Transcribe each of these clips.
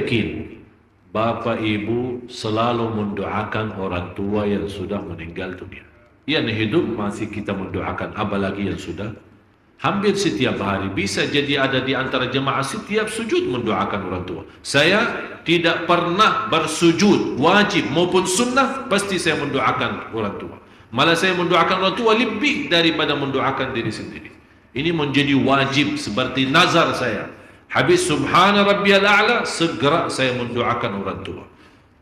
yakin Bapak Ibu selalu mendoakan orang tua yang sudah meninggal dunia. Yang hidup masih kita mendoakan, apalagi yang sudah. Hampir setiap hari, bisa jadi ada di antara jemaah setiap sujud mendoakan orang tua. Saya tidak pernah bersujud wajib maupun sunnah, pasti saya mendoakan orang tua. Malah saya mendoakan orang tua lebih daripada mendoakan diri sendiri. Ini menjadi wajib seperti nazar saya. Habis subhana rabbiyal a'la, segera saya mendoakan orang tua.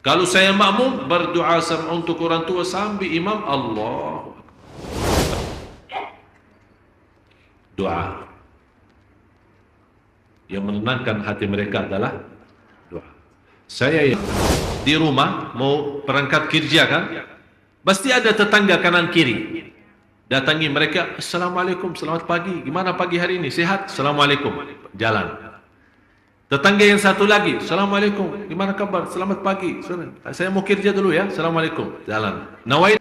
Kalau saya makmum, berdoa untuk orang tua sampai imam Allah. Doa. Yang menenangkan hati mereka adalah doa. Saya yang di rumah mau berangkat kerja kan, pasti ada tetangga kanan kiri. Datangi mereka, assalamualaikum, selamat pagi, gimana pagi hari ini, sehat? Assalamualaikum, jalan. Tetangga yang satu lagi, assalamualaikum, gimana kabar, selamat pagi, saya mau kerja dulu ya, assalamualaikum, jalan. Nawait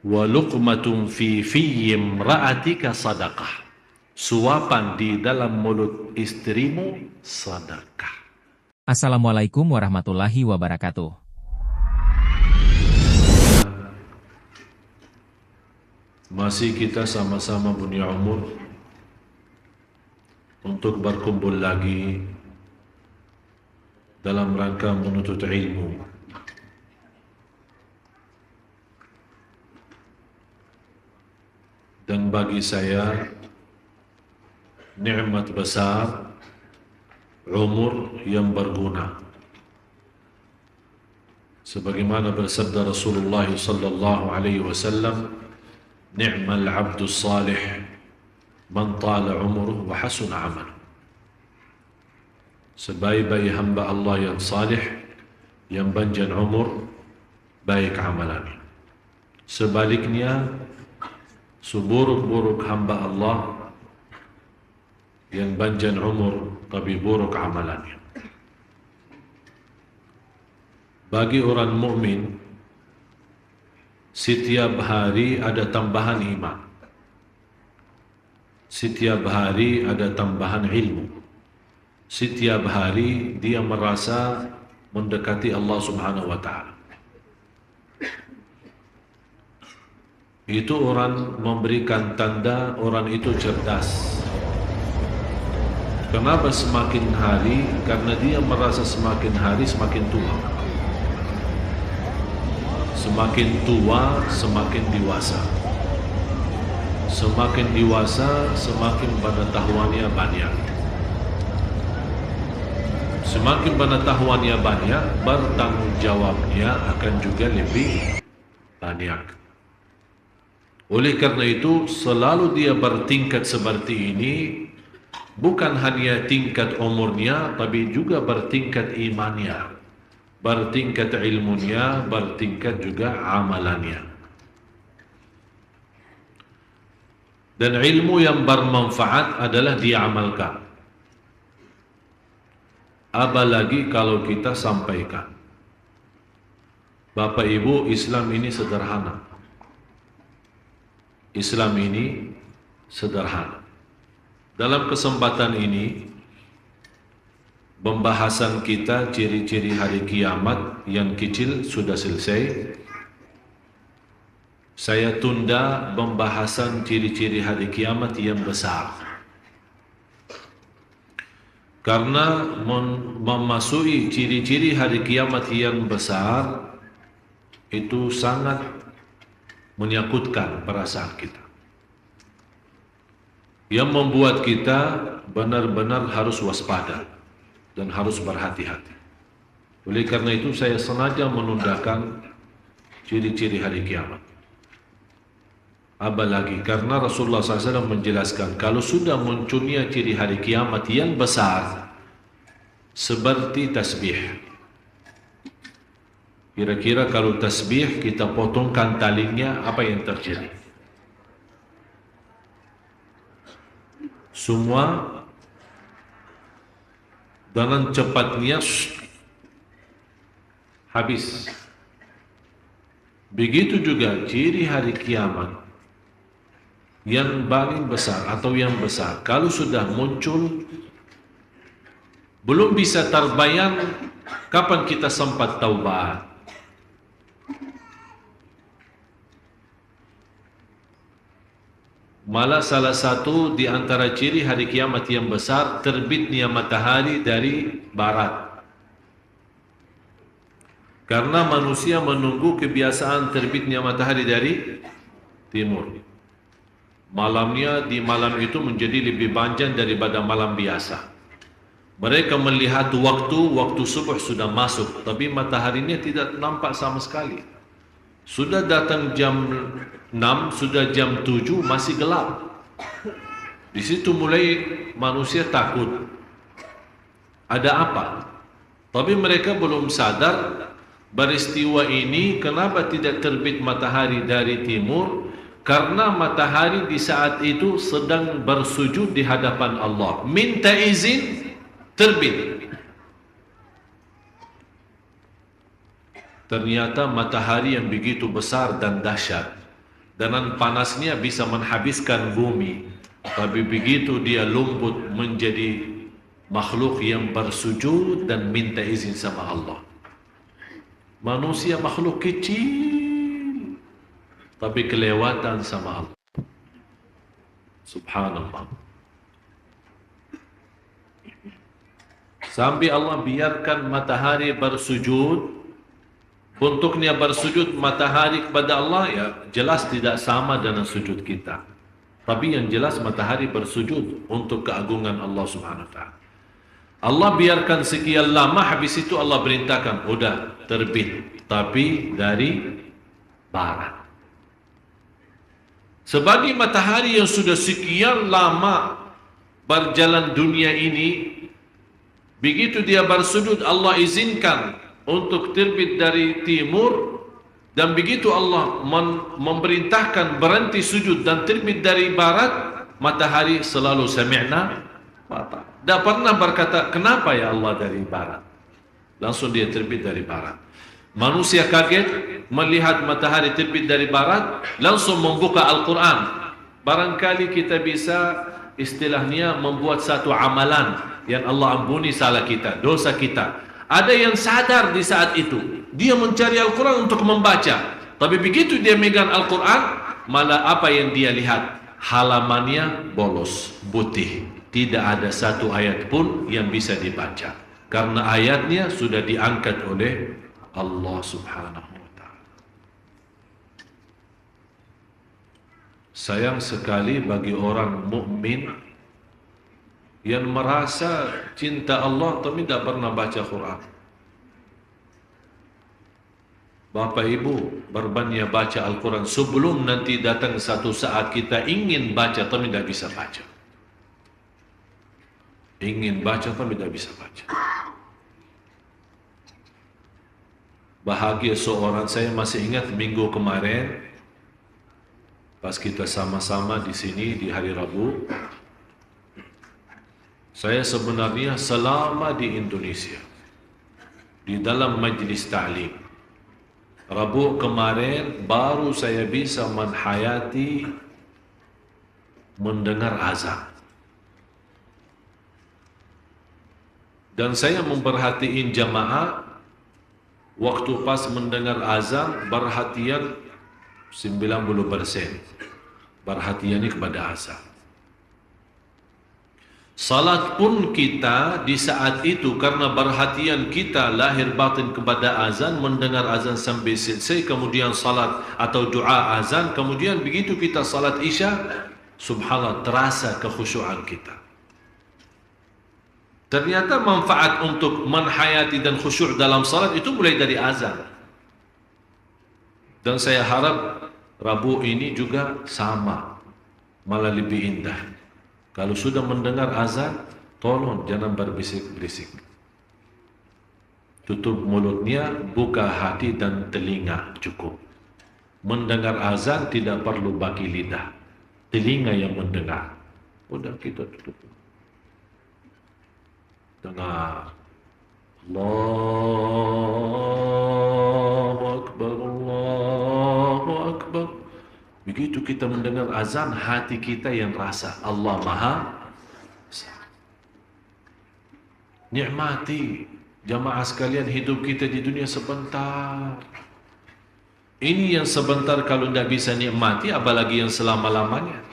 wa luqmatun fi imra'atika sadaqah, suapan di dalam mulut istrimu sedekah. Assalamualaikum warahmatullahi wabarakatuh. Masih kita sama-sama punya umur untuk berkumpul lagi dalam rangka menuntut ilmu. Dan bagi saya nikmat besar umur yang berguna. Sebagaimana bersabda Rasulullah sallallahu alaihi wasallam, ni'mal 'abdu salih man tala umruhu wa hasuna 'amaluhu. Sebaik-baik hamba Allah yang salih, yang panjang umur, baik amalannya. Sebaliknya, seburuk-buruk hamba Allah yang panjang umur tapi buruk amalannya. Bagi orang mukmin, setiap hari ada tambahan iman. Setiap hari ada tambahan ilmu. Setiap hari dia merasa mendekati Allah Subhanahu wa ta'ala. Itu orang memberikan tanda orang itu cerdas. Kenapa semakin hari? Karena dia merasa semakin hari semakin tua. Semakin tua, semakin dewasa. Semakin dewasa, semakin pengetahuannya banyak. Semakin pengetahuannya banyak, bertanggung jawabnya akan juga lebih banyak. Oleh karena itu, selalu dia bertingkat seperti ini, bukan hanya tingkat umurnya, tapi juga bertingkat imannya, bertingkat ilmunya, bertingkat juga amalannya. Dan ilmu yang bermanfaat adalah diamalkan. Apalagi kalau kita sampaikan. Bapak Ibu, Islam ini sederhana. Islam ini sederhana. Dalam kesempatan ini, pembahasan kita ciri-ciri hari kiamat yang kecil sudah selesai. Saya tunda pembahasan ciri-ciri hari kiamat yang besar. Karena memasuki ciri-ciri hari kiamat yang besar itu sangat menyangkutkan perasaan kita. Yang membuat kita benar-benar harus waspada dan harus berhati-hati. Oleh karena itu saya sengaja menundakan ciri-ciri hari kiamat. Apalagi karena Rasulullah SAW menjelaskan kalau sudah munculnya ciri hari kiamat yang besar seperti tasbih. Kira-kira kalau tasbih kita potongkan talinya, apa yang terjadi? Semua dengan cepatnya habis. Begitu juga ciri hari kiamat yang paling besar atau yang besar, kalau sudah muncul Belum bisa terbayang kapan kita sempat taubat. Malah salah satu di antara ciri hari kiamat yang besar, terbitnya matahari dari barat. Karena manusia menunggu kebiasaan terbitnya matahari dari timur. Malamnya di malam itu menjadi lebih panjang daripada malam biasa. Mereka melihat waktu subuh sudah masuk, tapi mataharinya tidak nampak sama sekali. Sudah datang jam 6, sudah jam 7, masih gelap. Di situ mulai manusia takut. Ada apa? Tapi mereka belum sadar peristiwa ini kenapa tidak terbit matahari dari timur. Karena matahari di saat itu sedang bersujud di hadapan Allah. Minta izin, terbit. Ternyata matahari yang begitu besar dan dahsyat, dengan panasnya bisa menghabiskan bumi. Tapi begitu dia luput menjadi makhluk yang bersujud dan minta izin sama Allah. Manusia makhluk kecil, tapi kelewatan sama Allah. Subhanallah. Sampai Allah biarkan matahari bersujud. Untuknya bersujud matahari kepada Allah, ya jelas tidak sama dengan sujud kita. Tapi yang jelas matahari bersujud untuk keagungan Allah Subhanahu wa ta'ala. Allah biarkan sekian lama, habis itu Allah perintahkan, udah terbit, tapi dari barat. Sebagai matahari yang sudah sekian lama berjalan dunia ini, begitu dia bersujud Allah izinkan untuk terbit dari timur, dan begitu Allah memerintahkan berhenti sujud dan terbit dari barat, matahari selalu sami'na wa ata'na. Tak pernah berkata, kenapa ya Allah dari barat? Langsung dia terbit dari barat. Manusia kaget melihat matahari terbit dari barat, langsung membuka Al-Quran. Barangkali kita bisa istilahnya membuat satu amalan yang Allah ampuni salah kita, dosa kita. Ada yang sadar di saat itu, dia mencari Al-Quran untuk membaca. Tapi begitu dia megang Al-Quran, malah apa yang dia lihat? Halamannya bolos, putih. Tidak ada satu ayat pun yang bisa dibaca. Karena ayatnya sudah diangkat oleh Allah Subhanahu wa ta'ala. Sayang sekali bagi orang mukmin yang merasa cinta Allah tapi tidak pernah baca Quran. Bapak Ibu berbanyak baca Al-Quran sebelum nanti datang satu saat kita ingin baca tapi tidak bisa baca. Ingin baca tapi tidak bisa baca. Bahagia seorang, saya masih ingat minggu kemarin pas kita sama-sama di sini di hari Rabu. Saya sebenarnya selama di Indonesia di dalam majlis ta'lim, Rabu kemarin baru saya bisa menghayati mendengar azan. Dan saya memperhatiin jamaah waktu pas mendengar azan, perhatian 90%. Perhatiannya kepada azan. Salat pun kita di saat itu karena perhatian kita lahir batin kepada azan, mendengar azan sampai selesai, kemudian salat atau doa azan, kemudian begitu kita salat isya, subhanallah terasa kekhusyuan kita. Ternyata manfaat untuk menghayati dan khusyuk dalam salat itu mulai dari azan. Dan saya harap Rabu ini juga sama, malah lebih indah. Kalau sudah mendengar azan, tolong jangan berbisik-bisik. Tutup mulutnya, buka hati dan telinga cukup. Mendengar azan tidak perlu bagi lidah, telinga yang mendengar. Udah kita tutup. Dengar. Allahu Akbar, Allahu Akbar. Begitu kita mendengar azan, hati kita yang rasa Allah Maha Esa. Nikmati. Jamaah sekalian, hidup kita di dunia sebentar. Ini yang sebentar kalau tidak bisa nikmati, apalagi yang selama-lamanya.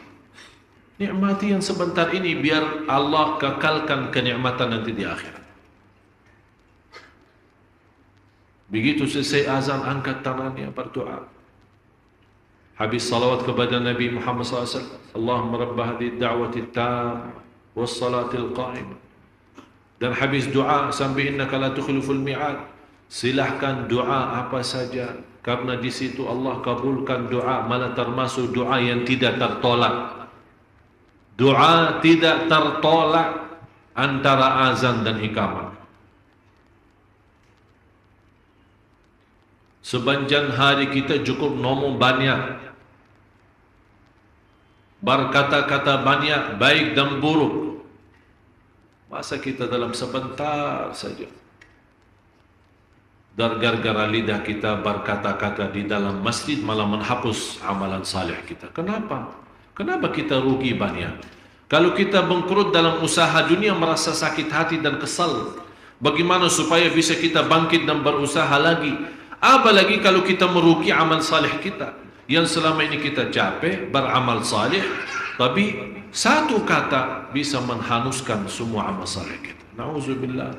Nikmati yang sebentar ini biar Allah kekalkan kenikmatan nanti di akhirat. Begitu selesai azan, angkat tangannya berdoa. Habis salawat kepada Nabi Muhammad SAW. Allahumma rabba hadhihi da'wati tam was salatil qa'imah. Dan habis doa sampai innaka la tukhliful mi'ad. Silahkan doa apa saja, karena di situ Allah kabulkan doa, malah termasuk doa yang tidak tertolak. Doa tidak tertolak antara azan dan iqamah. Sepanjang hari kita cukup ngomong banyak, berkata-kata banyak, baik dan buruk. Masa kita dalam sebentar saja, dan gara-gara lidah kita berkata-kata di dalam masjid malah menghapus amalan saleh kita. Kenapa? Kenapa kita rugi banyak? Kalau kita bangkrut dalam usaha dunia, merasa sakit hati dan kesal. Bagaimana supaya bisa kita bangkit dan berusaha lagi? Apalagi kalau kita merugi amal saleh kita, yang selama ini kita capek beramal saleh, tapi satu kata bisa menhanuskan semua amal saleh kita. Nauzubillah.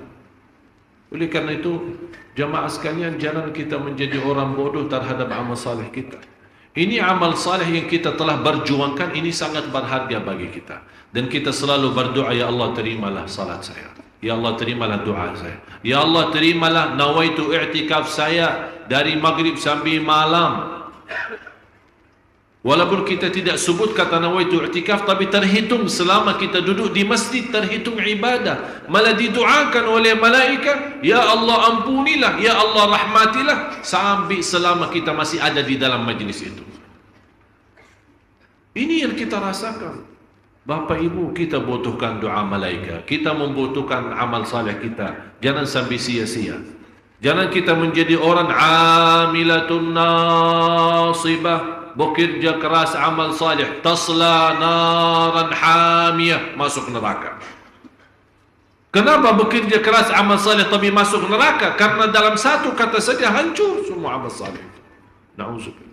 Oleh karena itu, jamaah sekalian, jangan kita menjadi orang bodoh terhadap amal saleh kita. Ini amal saleh yang kita telah berjuangkan, ini sangat berharga bagi kita. Dan kita selalu berdoa, ya Allah terimalah salat saya. Ya Allah terimalah doa saya. Ya Allah terimalah nawaitu i'tikaf saya dari maghrib sampai malam. Walaupun kita tidak sebut kata nawaitu i'tikaf, tapi terhitung selama kita duduk di masjid, terhitung ibadah. Malah didoakan oleh malaikat, ya Allah ampunilah, ya Allah rahmatilah, sampai selama kita masih ada di dalam majlis itu. Ini yang kita rasakan. Bapak Ibu, kita butuhkan doa malaikat, kita membutuhkan amal saleh kita. Jangan sampai sia-sia. Jangan kita menjadi orang amilatun nasibah, bekerja keras amal saleh, tasla naran hamiyah, masuk neraka. Kenapa bekerja keras amal saleh tapi masuk neraka? Karena dalam satu kata saja hancur semua amal saleh. Nauzubillah.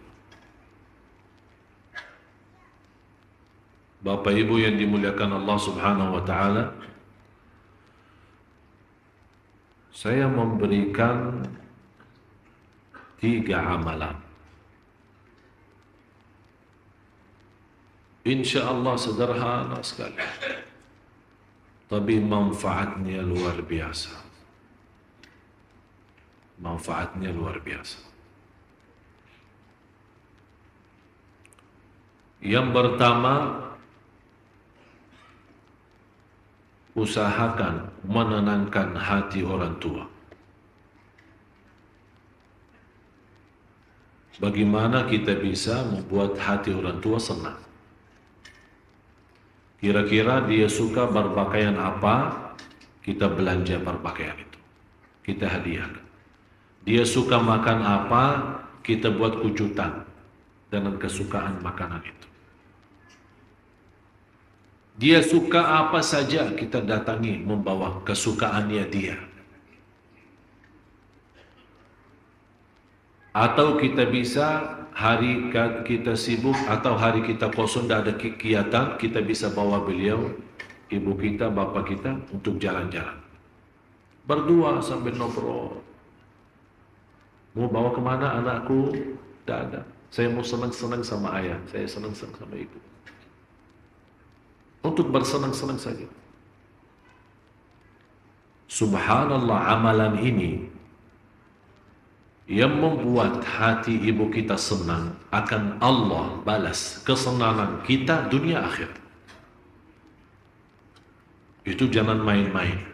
Bapak Ibu yang dimuliakan Allah Subhanahu wa taala, saya memberikan 3 amalan. InsyaAllah sederhana sekali, tapi manfaatnya luar biasa. Manfaatnya luar biasa. Yang pertama, usahakan menenangkan hati orang tua. Bagaimana kita bisa membuat hati orang tua senang? Kira-kira dia suka berpakaian apa, kita belanja berpakaian itu, kita hadiahkan. Dia suka makan apa, kita buat kejutan dengan kesukaan makanan itu. Dia suka apa saja, kita datangi membawa kesukaannya dia. Atau kita bisa hari kita sibuk atau hari kita kosong, tidak ada kegiatan, kita bisa bawa beliau, ibu kita, bapak kita untuk jalan-jalan. Berdua sambil ngobrol. Mau bawa kemana anakku? Tidak ada. Saya mau senang-senang sama ayah, saya senang-senang sama ibu. Untuk bersenang-senang saja. Subhanallah, amalan ini yang membuat hati ibu kita senang, akan Allah balas kesenangan kita dunia akhir. Itu jangan main-main.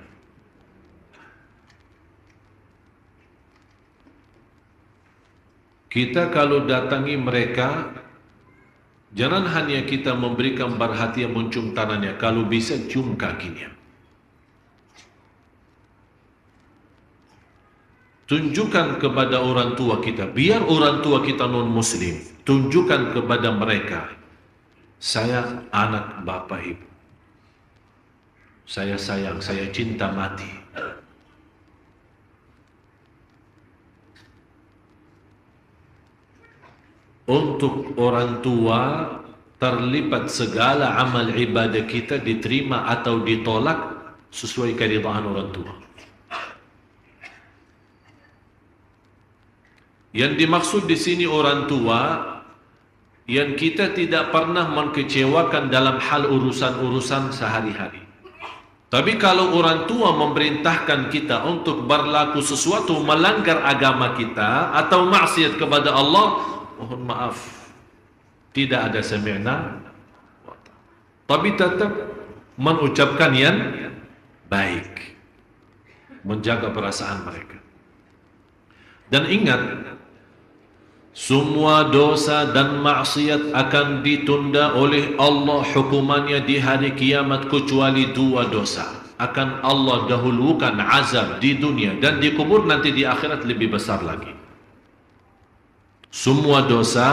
Kita kalau datangi mereka, jangan hanya kita memberikan perhatian mencium tangannya, kalau bisa cium kakinya. Tunjukkan kepada orang tua kita, biar orang tua kita non-muslim, tunjukkan kepada mereka, saya anak bapak ibu. saya sayang, saya cinta mati. Untuk orang tua terlibat segala amal ibadah kita diterima atau ditolak sesuai keridhaan orang tua. Yang dimaksud di sini orang tua yang kita tidak pernah mengkecewakan dalam hal urusan-urusan sehari-hari. Tapi kalau orang tua memerintahkan kita untuk berlaku sesuatu melanggar agama kita atau maksiat kepada Allah, mohon maaf, tidak ada sami'na, tapi tetap mengucapkan yang baik, menjaga perasaan mereka. Dan ingat, semua dosa dan maksiat akan ditunda oleh Allah hukumannya di hari kiamat kecuali dua dosa. Akan Allah dahulukan azab di dunia dan di kubur, nanti di akhirat lebih besar lagi. Semua dosa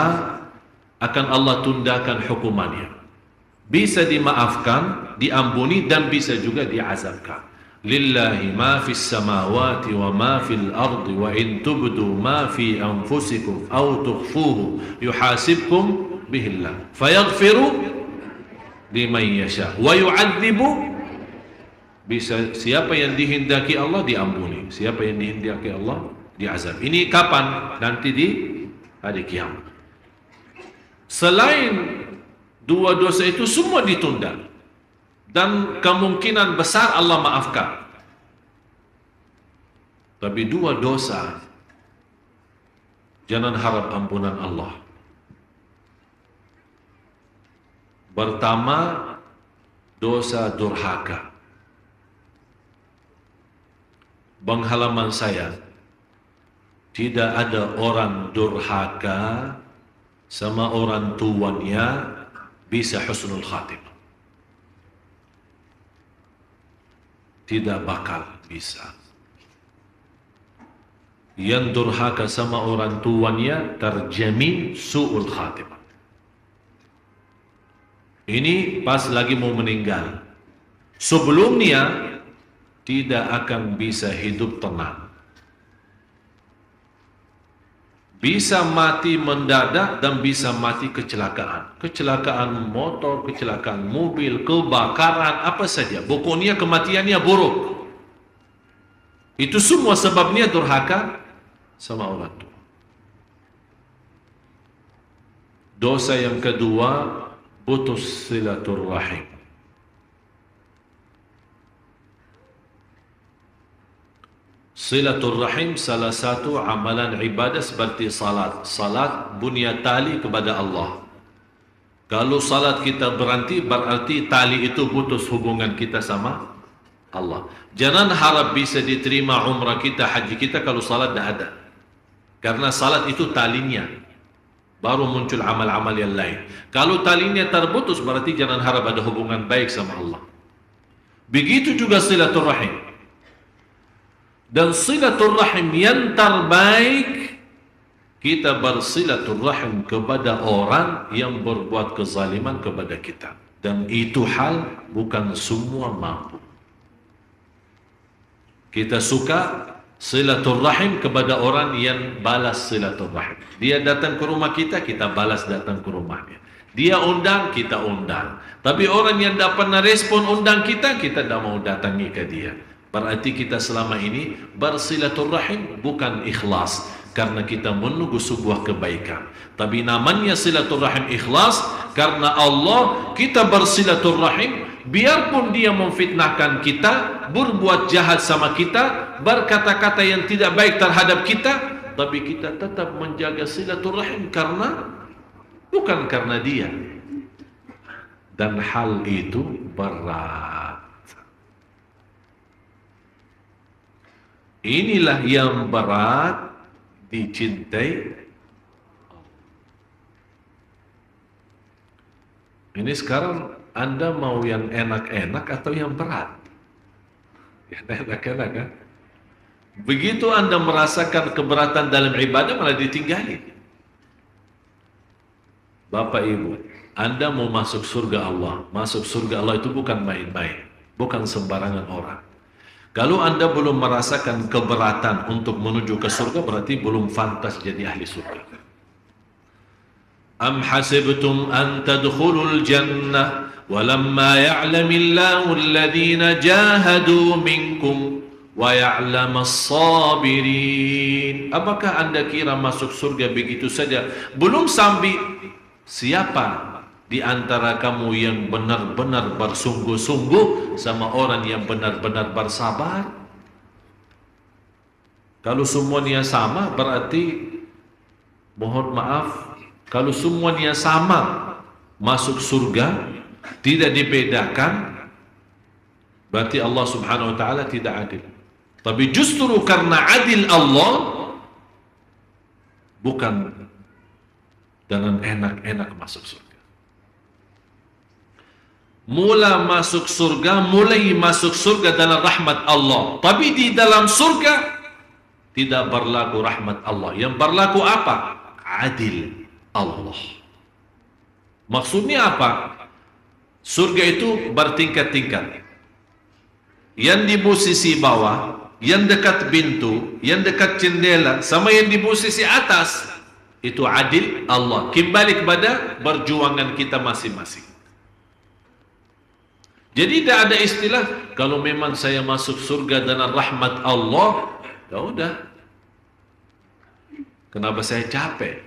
akan Allah tundakan hukumannya. Bisa dimaafkan, diampuni, dan bisa juga diazabkan. Lillahi ma fis samawati wa ma fil ardi wa in tubdu ma fi anfusikum aw tukhfuhu yuhasibkum bihillah fayaghfiru liman yasha wa yu'adzibu. Bisa, siapa yang dihendaki Allah diampuni, siapa yang dihendaki Allah diazab. Ini kapan? Nanti di hari kiamat. Selain dua dosa itu semua ditunda dan kemungkinan besar Allah maafkan. Tapi dua dosa jangan harap ampunan Allah. Pertama, dosa durhaka. Bang halaman saya, tidak ada orang durhaka sama orang tuannya bisa husnul khatimah. Tidak bakal bisa. Yang durhaka sama orang tuannya terjamin su'ul khatimah. Ini pas lagi mau meninggal. Sebelumnya tidak akan bisa hidup tenang. Bisa mati mendadak dan bisa mati kecelakaan. Kecelakaan motor, kecelakaan mobil, kebakaran, apa saja. Pokoknya kematiannya buruk. Itu semua sebabnya durhaka sama orang tua. Dosa yang kedua, putus silaturrahim. Silaturrahim salah satu amalan ibadah seperti salat. Salat bunya tali kepada Allah. Kalau salat kita berhenti, berarti tali itu putus hubungan kita sama Allah. Jangan harap bisa diterima umrah kita, haji kita kalau salat tidak ada. Karena salat itu talinya. Baru muncul amal-amal yang lain. Kalau talinya terputus, berarti jangan harap ada hubungan baik sama Allah. Begitu juga silaturrahim. Dan silaturrahim yang terbaik, kita bersilaturrahim kepada orang yang berbuat kezaliman kepada kita. Dan itu hal bukan semua mampu. Kita suka silaturrahim kepada orang yang balas silaturrahim. Dia datang ke rumah kita, kita balas datang ke rumahnya. Dia undang, kita undang. Tapi orang yang tidak pernah respon undang kita, kita tidak mau datangi ke dia. Berarti kita selama ini bersilaturrahim bukan ikhlas, karena kita menunggu sebuah kebaikan. Tapi namanya silaturrahim ikhlas karena Allah. Kita bersilaturrahim biarpun dia memfitnahkan kita, berbuat jahat sama kita, berkata-kata yang tidak baik terhadap kita, tapi kita tetap menjaga silaturrahim karena bukan karena dia. Dan hal itu berat. Inilah yang berat dicintai. Ini sekarang Anda mau yang enak-enak atau yang berat? Yang enak-enak kan? Begitu Anda merasakan keberatan dalam ibadah, malah ditinggalin. Bapak Ibu, Anda mau masuk surga Allah. Masuk surga Allah itu bukan main-main. bukan sembarangan orang. Kalau Anda belum merasakan keberatan untuk menuju ke surga, berarti belum pantas jadi ahli surga. Am hasibtum an tadkhulul jannah walamma ya'lamillahu alladhina jahadu minkum wa ya'lamas sabirin. Apakah Anda kira masuk surga begitu saja? Belum sampai siapa di antara kamu yang benar-benar bersungguh-sungguh sama orang yang benar-benar bersabar? Kalau semuanya sama, berarti mohon maaf, kalau semuanya sama masuk surga, tidak dibedakan, berarti Allah Subhanahu wa taala tidak adil. Tapi justru karena adil Allah, bukan dengan enak-enak masuk surga. Mulai masuk surga dalam rahmat Allah. Tapi di dalam surga tidak berlaku rahmat Allah. Yang berlaku apa? Adil Allah. Maksudnya apa? Surga itu bertingkat-tingkat. Yang di posisi bawah, yang dekat pintu, yang dekat jendela, sama yang di posisi atas, itu adil Allah. Kembali kepada perjuangan kita masing-masing. Jadi tidak ada istilah kalau memang saya masuk surga dengan rahmat Allah, ya udah. Kenapa saya capek?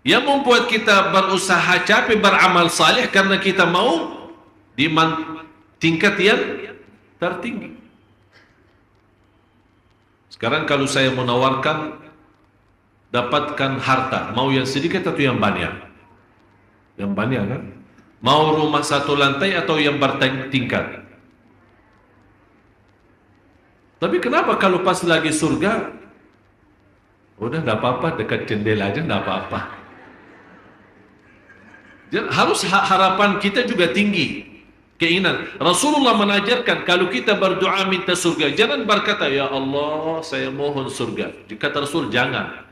Yang membuat kita berusaha capek beramal saleh karena kita mau di tingkat yang tertinggi. Sekarang kalau saya menawarkan dapatkan harta, mau yang sedikit atau yang banyak? Yang banyak kan? Mau rumah satu lantai atau yang bertingkat? Tapi kenapa kalau pas lagi surga, udah nggak apa-apa, dekat jendela aja nggak apa-apa. Harus harapan kita juga tinggi, keinginan. Rasulullah mengajarkan kalau kita berdoa minta surga, jangan berkata ya Allah saya mohon surga. Kata Rasul jangan.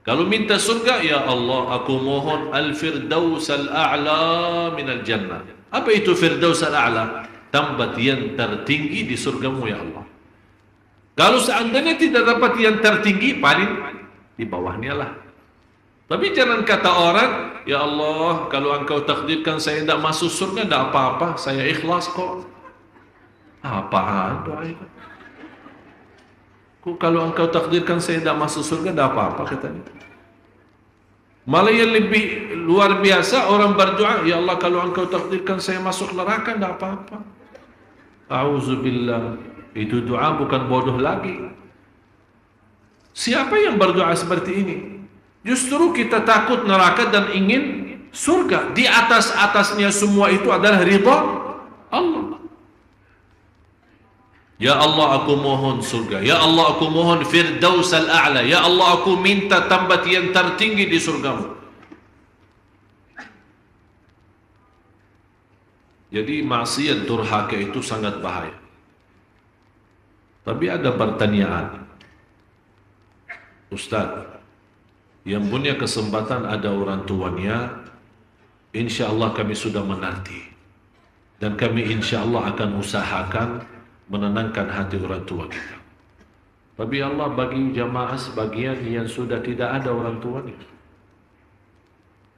Kalau minta surga, ya Allah, aku mohon al-firdaus al-a'la minal jannah. Apa itu firdaus al-a'la? Tempat yang tertinggi di surgamu, ya Allah. Kalau seandainya tidak dapat yang tertinggi, paling di bawahnya lah. Tapi jangan kata orang, ya Allah, kalau engkau takdirkan saya tidak masuk surga, tidak apa-apa, saya ikhlas kok. Apaan doa itu? Kalau engkau takdirkan saya tidak masuk surga, tidak apa-apa katanya. Malah yang lebih luar biasa orang berdoa, ya Allah kalau engkau takdirkan saya masuk neraka, tidak apa-apa. A'udzubillah. Itu doa bukan bodoh lagi. Siapa yang berdoa seperti ini? Justru kita takut neraka dan ingin surga. Di atas-atasnya semua itu adalah ridha Allah. Ya Allah aku mohon surga. Ya Allah aku mohon firdaus al-a'la. Ya Allah aku minta tempat yang tertinggi di surgamu. Jadi maksiat durhaka itu sangat bahaya. Tapi ada pertanyaan. Ustaz, yang punya kesempatan ada orang tuanya, insya Allah kami sudah menanti. Dan kami insya Allah akan usahakan menenangkan hati orang tua kita. Tapi Allah bagi jamaah sebagian yang sudah tidak ada orang tuanya.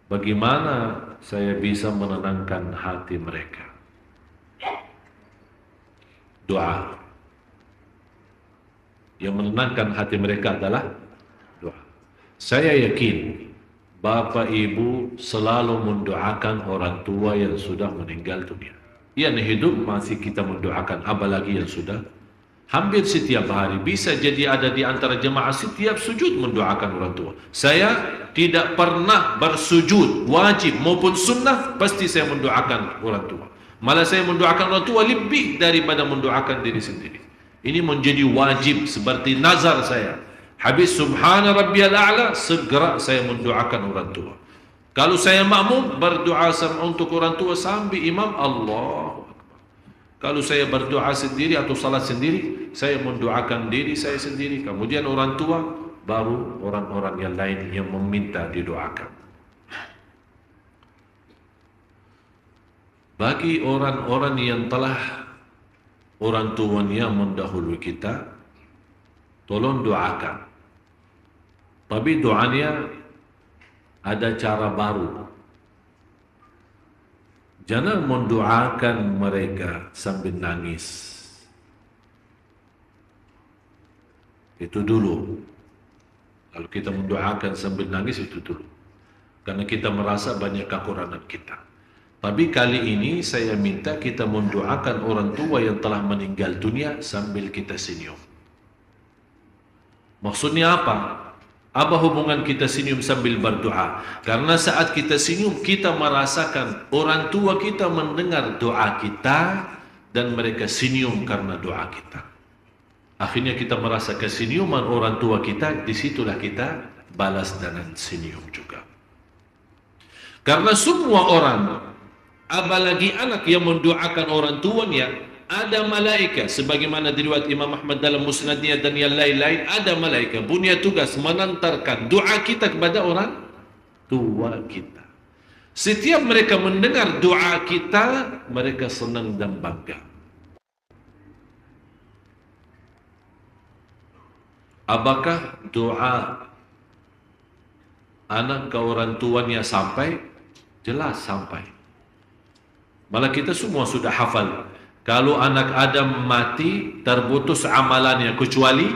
Bagaimana saya bisa menenangkan hati mereka? Doa. Yang menenangkan hati mereka adalah doa. Saya yakin Bapak Ibu selalu mendoakan orang tua yang sudah meninggal dunia. Yang hidup masih kita mendoakan, apalagi yang sudah. Hampir setiap hari, bisa jadi ada di antara jemaah setiap sujud mendoakan orang tua. Saya tidak pernah bersujud, wajib maupun sunnah, pasti saya mendoakan orang tua. Malah saya mendoakan orang tua lebih daripada mendoakan diri sendiri. Ini menjadi wajib seperti nazar saya. Habis subhana rabbiyal a'la, segera saya mendoakan orang tua. Kalau saya makmum, berdoa untuk orang tua sampai imam, Allahu Akbar. Kalau saya berdoa sendiri atau salat sendiri, saya mendoakan diri saya sendiri. Kemudian orang tua, baru orang-orang yang lain yang meminta didoakan. Bagi orang-orang yang telah orang tuanya mendahului kita, tolong doakan. Tapi doanya ada cara baru. Jangan mendoakan mereka sambil nangis. Itu dulu. Kalau kita mendoakan sambil nangis itu dulu. Karena kita merasa banyak kekurangan kita. Tapi kali ini saya minta kita mendoakan orang tua yang telah meninggal dunia sambil kita senyum. Maksudnya apa? Apa hubungan kita senyum sambil berdoa? Karena saat kita senyum, kita merasakan orang tua kita mendengar doa kita dan mereka senyum karena doa kita. Akhirnya kita merasa kesenyuman orang tua kita, disitulah kita balas dengan senyum juga. Karena semua orang, apalagi anak yang mendoakan orang tuanya, ada malaikat sebagaimana diriwayat Imam Ahmad dalam musnadnya dan yang lain-lain, ada malaikat punya tugas menantarkan doa kita kepada orang tua kita. Setiap mereka mendengar doa kita, mereka senang dan bangga. Apakah doa anak ke orang tuanya sampai? Jelas sampai. Malah kita semua sudah hafal. Kalau anak Adam mati, terputus amalannya kecuali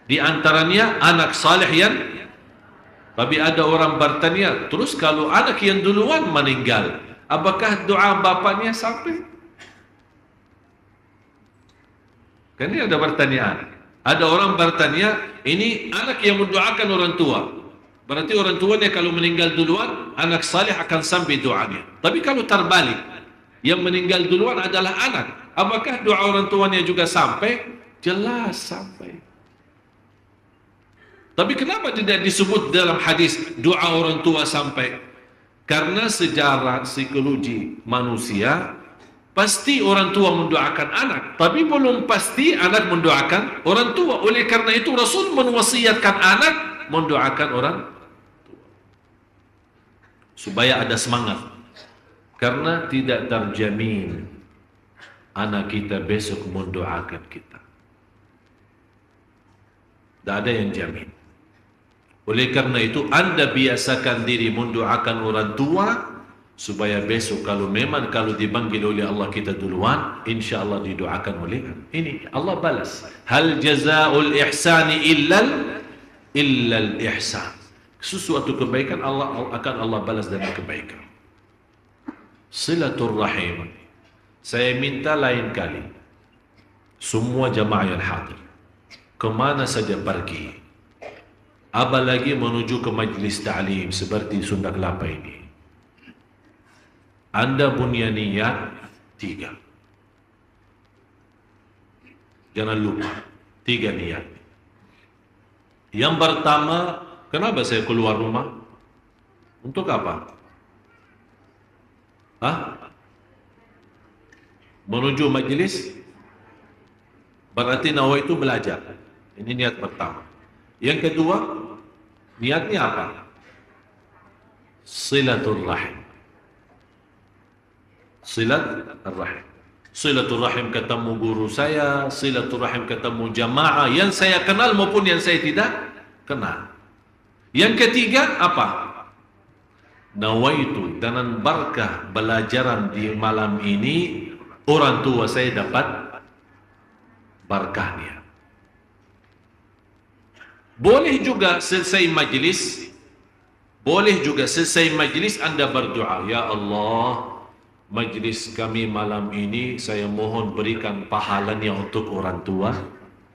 di antaranya anak saleh yang, tapi ada orang bertanya, terus kalau anak yang duluan meninggal, apakah doa bapaknya sampai? Kan ini ada pertanyaan. Ada orang bertanya, ini anak yang mendoakan orang tua. Berarti orang tuanya kalau meninggal duluan, anak saleh akan sampai doanya. Tapi kalau terbalik, yang meninggal duluan adalah anak, apakah doa orang tuanya juga sampai? Jelas sampai. Tapi kenapa tidak disebut dalam hadis doa orang tua sampai? Karena sejarah psikologi manusia, pasti orang tua mendoakan anak, tapi belum pasti anak mendoakan orang tua. Oleh karena itu Rasul mewasiatkan anak mendoakan orang tua supaya ada semangat. Karena tidak terjamin anak kita besok mendoakan kita. Tidak ada yang jamin. Oleh karena itu anda biasakan diri mendoakan orang tua supaya besok kalau dipanggil oleh Allah kita duluan, insya Allah didoakan oleh ini. Allah balas. Hal jazaa'ul ihsani illal ihsan. Sesuatu kebaikan Allah balas dengan kebaikan. Silatul rahim. Saya minta lain kali semua jamaah yang hadir, kemana saja pergi, apalagi menuju ke majlis ta'lim seperti Sunda Kelapa ini, anda punya niat 3. Jangan lupa 3 niat. Yang pertama, kenapa saya keluar rumah? Untuk apa? Menuju majlis, berarti nawa itu belajar. Ini niat pertama. Yang kedua, niatnya apa? Silatul rahim. Silatul rahim ketemu guru saya, silatul rahim ketemu jamaah yang saya kenal maupun yang saya tidak kenal. Yang ketiga apa? Nawaitu dengan barakah belajaran di malam ini, orang tua saya dapat barakahnya. Boleh juga selesai majlis anda berdoa, ya Allah, majlis kami malam ini saya mohon berikan pahalanya untuk orang tua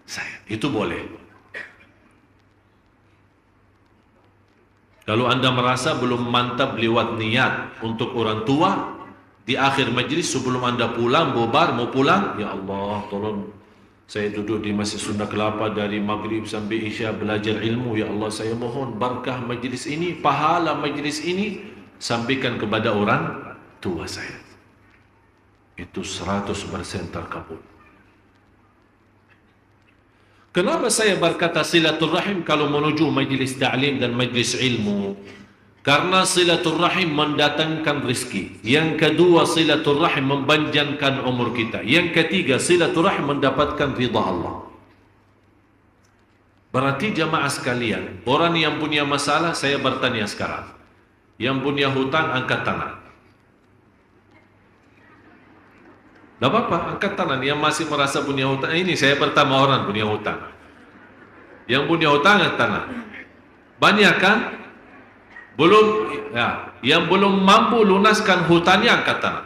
saya. Itu boleh. Kalau anda merasa belum mantap lewat niat untuk orang tua, di akhir majlis sebelum anda pulang, mau pulang, ya Allah tolong saya duduk di Masjid Sunda Kelapa dari maghrib sampai isya belajar ilmu, ya Allah saya mohon barakah majlis ini, pahala majlis ini sampaikan kepada orang tua saya. Itu 100% terkabul. Kenapa saya berkata silaturahim kalau menuju majlis ta'lim dan majlis ilmu? Karena silaturrahim mendatangkan rizki. Yang kedua, silaturrahim mempanjangkan umur kita. Yang ketiga, silaturrahim mendapatkan ridha Allah. Berarti jamaah sekalian, orang yang punya masalah, saya bertanya sekarang. Yang punya hutang, angkat tangan. Tak apa-apa, angkat tangan. Yang masih merasa punya hutang, ini saya pertama orang punya hutang. Yang punya hutang, angkat tangan. Banyak kan? Belum, ya, yang belum mampu lunaskan hutangnya, angkat tangan.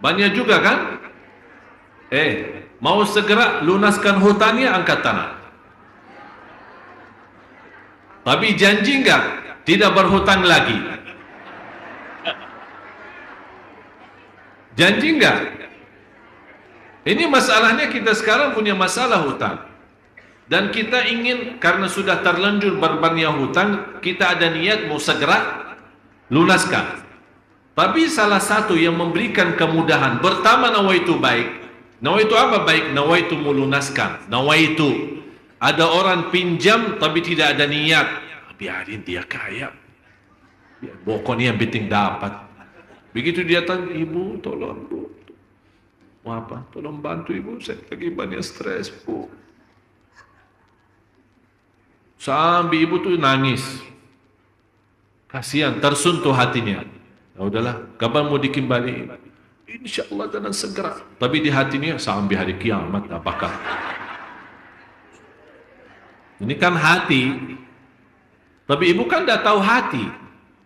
Banyak juga kan? Mau segera lunaskan hutangnya, angkat tangan. Tapi janji enggak? Tidak berhutang lagi. Janji enggak? Ini masalahnya, kita sekarang punya masalah hutang. Dan kita ingin, karena sudah terlanjur berbanyak hutang, kita ada niat mau segera lunaskan. Tapi salah satu yang memberikan kemudahan, pertama nawaitu baik. Nawaitu apa baik? Nawaitu melunaskan. Nawaitu. Ada orang pinjam tapi tidak ada niat. Biarin dia kaya. Pokoknya yang penting dapat. Begitu dia tanya, ibu tolong bu. Mau apa? Tolong bantu ibu, saya lagi banyak stres bu. Sampai ibu tuh nangis. Kasihan, tersentuh hatinya. Ya udahlah, kapan mau dikembali? InsyaAllah dengan segera. Tapi di hatinya sampai hari kiamat apakah? Ini kan hati. Tapi ibu kan dah tahu hati.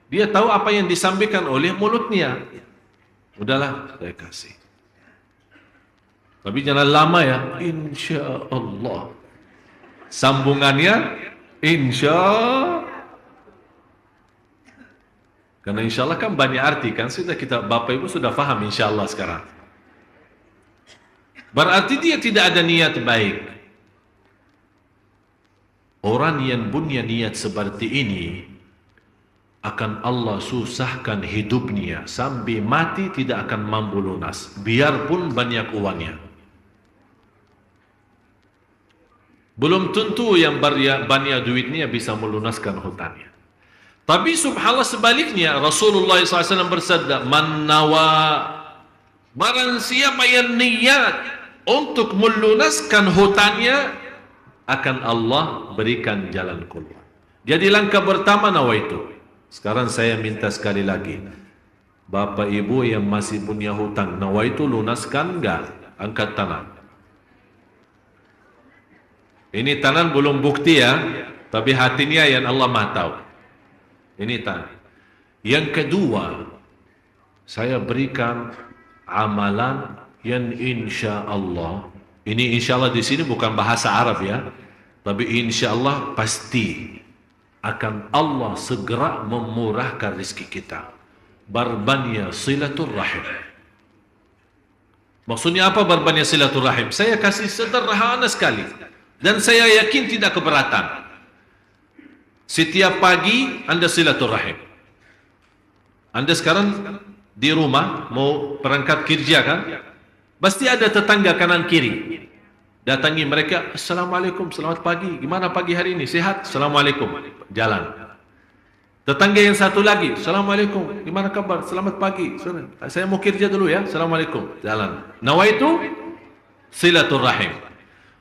Dia tahu apa yang disampaikan oleh mulutnya. Udahlah, saya kasih. Tapi jangan lama ya. InsyaAllah. Sambungannya insya. Karena insya Allah kan banyak arti kan. Sudah kita, Bapak Ibu sudah faham insya Allah sekarang. Berarti dia tidak ada niat baik. Orang yang punya niat seperti ini, akan Allah susahkan hidupnya. Sampai mati tidak akan mampu lunas. Biarpun banyak uangnya. Belum tentu yang banyak duitnya bisa melunaskan hutangnya. Tapi subhanallah sebaliknya, Rasulullah SAW bersabda, "Man nawa," barang siapa yang niat untuk melunaskan hutangnya, akan Allah berikan jalan keluar. Jadi langkah pertama nawaitu. Sekarang saya minta sekali lagi, Bapak Ibu yang masih punya hutang, nawaitu lunaskan enggak? Angkat tangan. Ini tangan belum bukti ya, tapi hatinya yang Allah Maha tahu. Ini tangan. Yang kedua, saya berikan amalan yang insya Allah. Ini insya Allah di sini bukan bahasa Arab ya, tapi insya Allah pasti akan Allah segera memurahkan rezeki kita. Barbanya silaturrahim. Maksudnya apa barbanya silaturrahim? Saya kasih sederhana sekali. Dan saya yakin tidak keberatan. Setiap pagi Anda silaturrahim. Anda sekarang di rumah mau berangkat kerja kan? Pasti ada tetangga kanan kiri. Datangi mereka, "Assalamualaikum, selamat pagi. Gimana pagi hari ini? Sehat?" "Assalamualaikum." Jalan. Tetangga yang satu lagi, "Assalamualaikum. Gimana kabar? Selamat pagi. Saya mau kerja dulu ya. Assalamualaikum." Jalan. Nawaitu silaturrahim.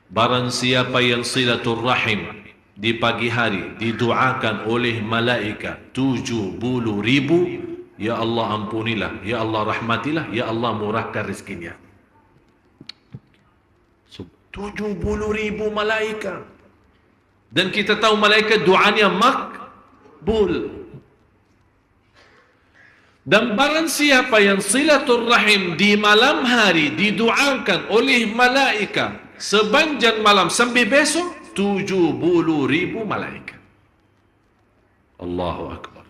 Barang siapa yang silaturrahim di pagi hari didoakan oleh malaikat 70.000, ya Allah ampunilah, ya Allah rahmatilah, ya Allah murahkan rezekinya. 70.000 malaikat. Dan kita tahu malaikat doanya makbul. Dan barang siapa yang silaturrahim di malam hari didoakan oleh malaikat sepanjang malam sampai besok, 70.000 malaikat. Allahu Akbar.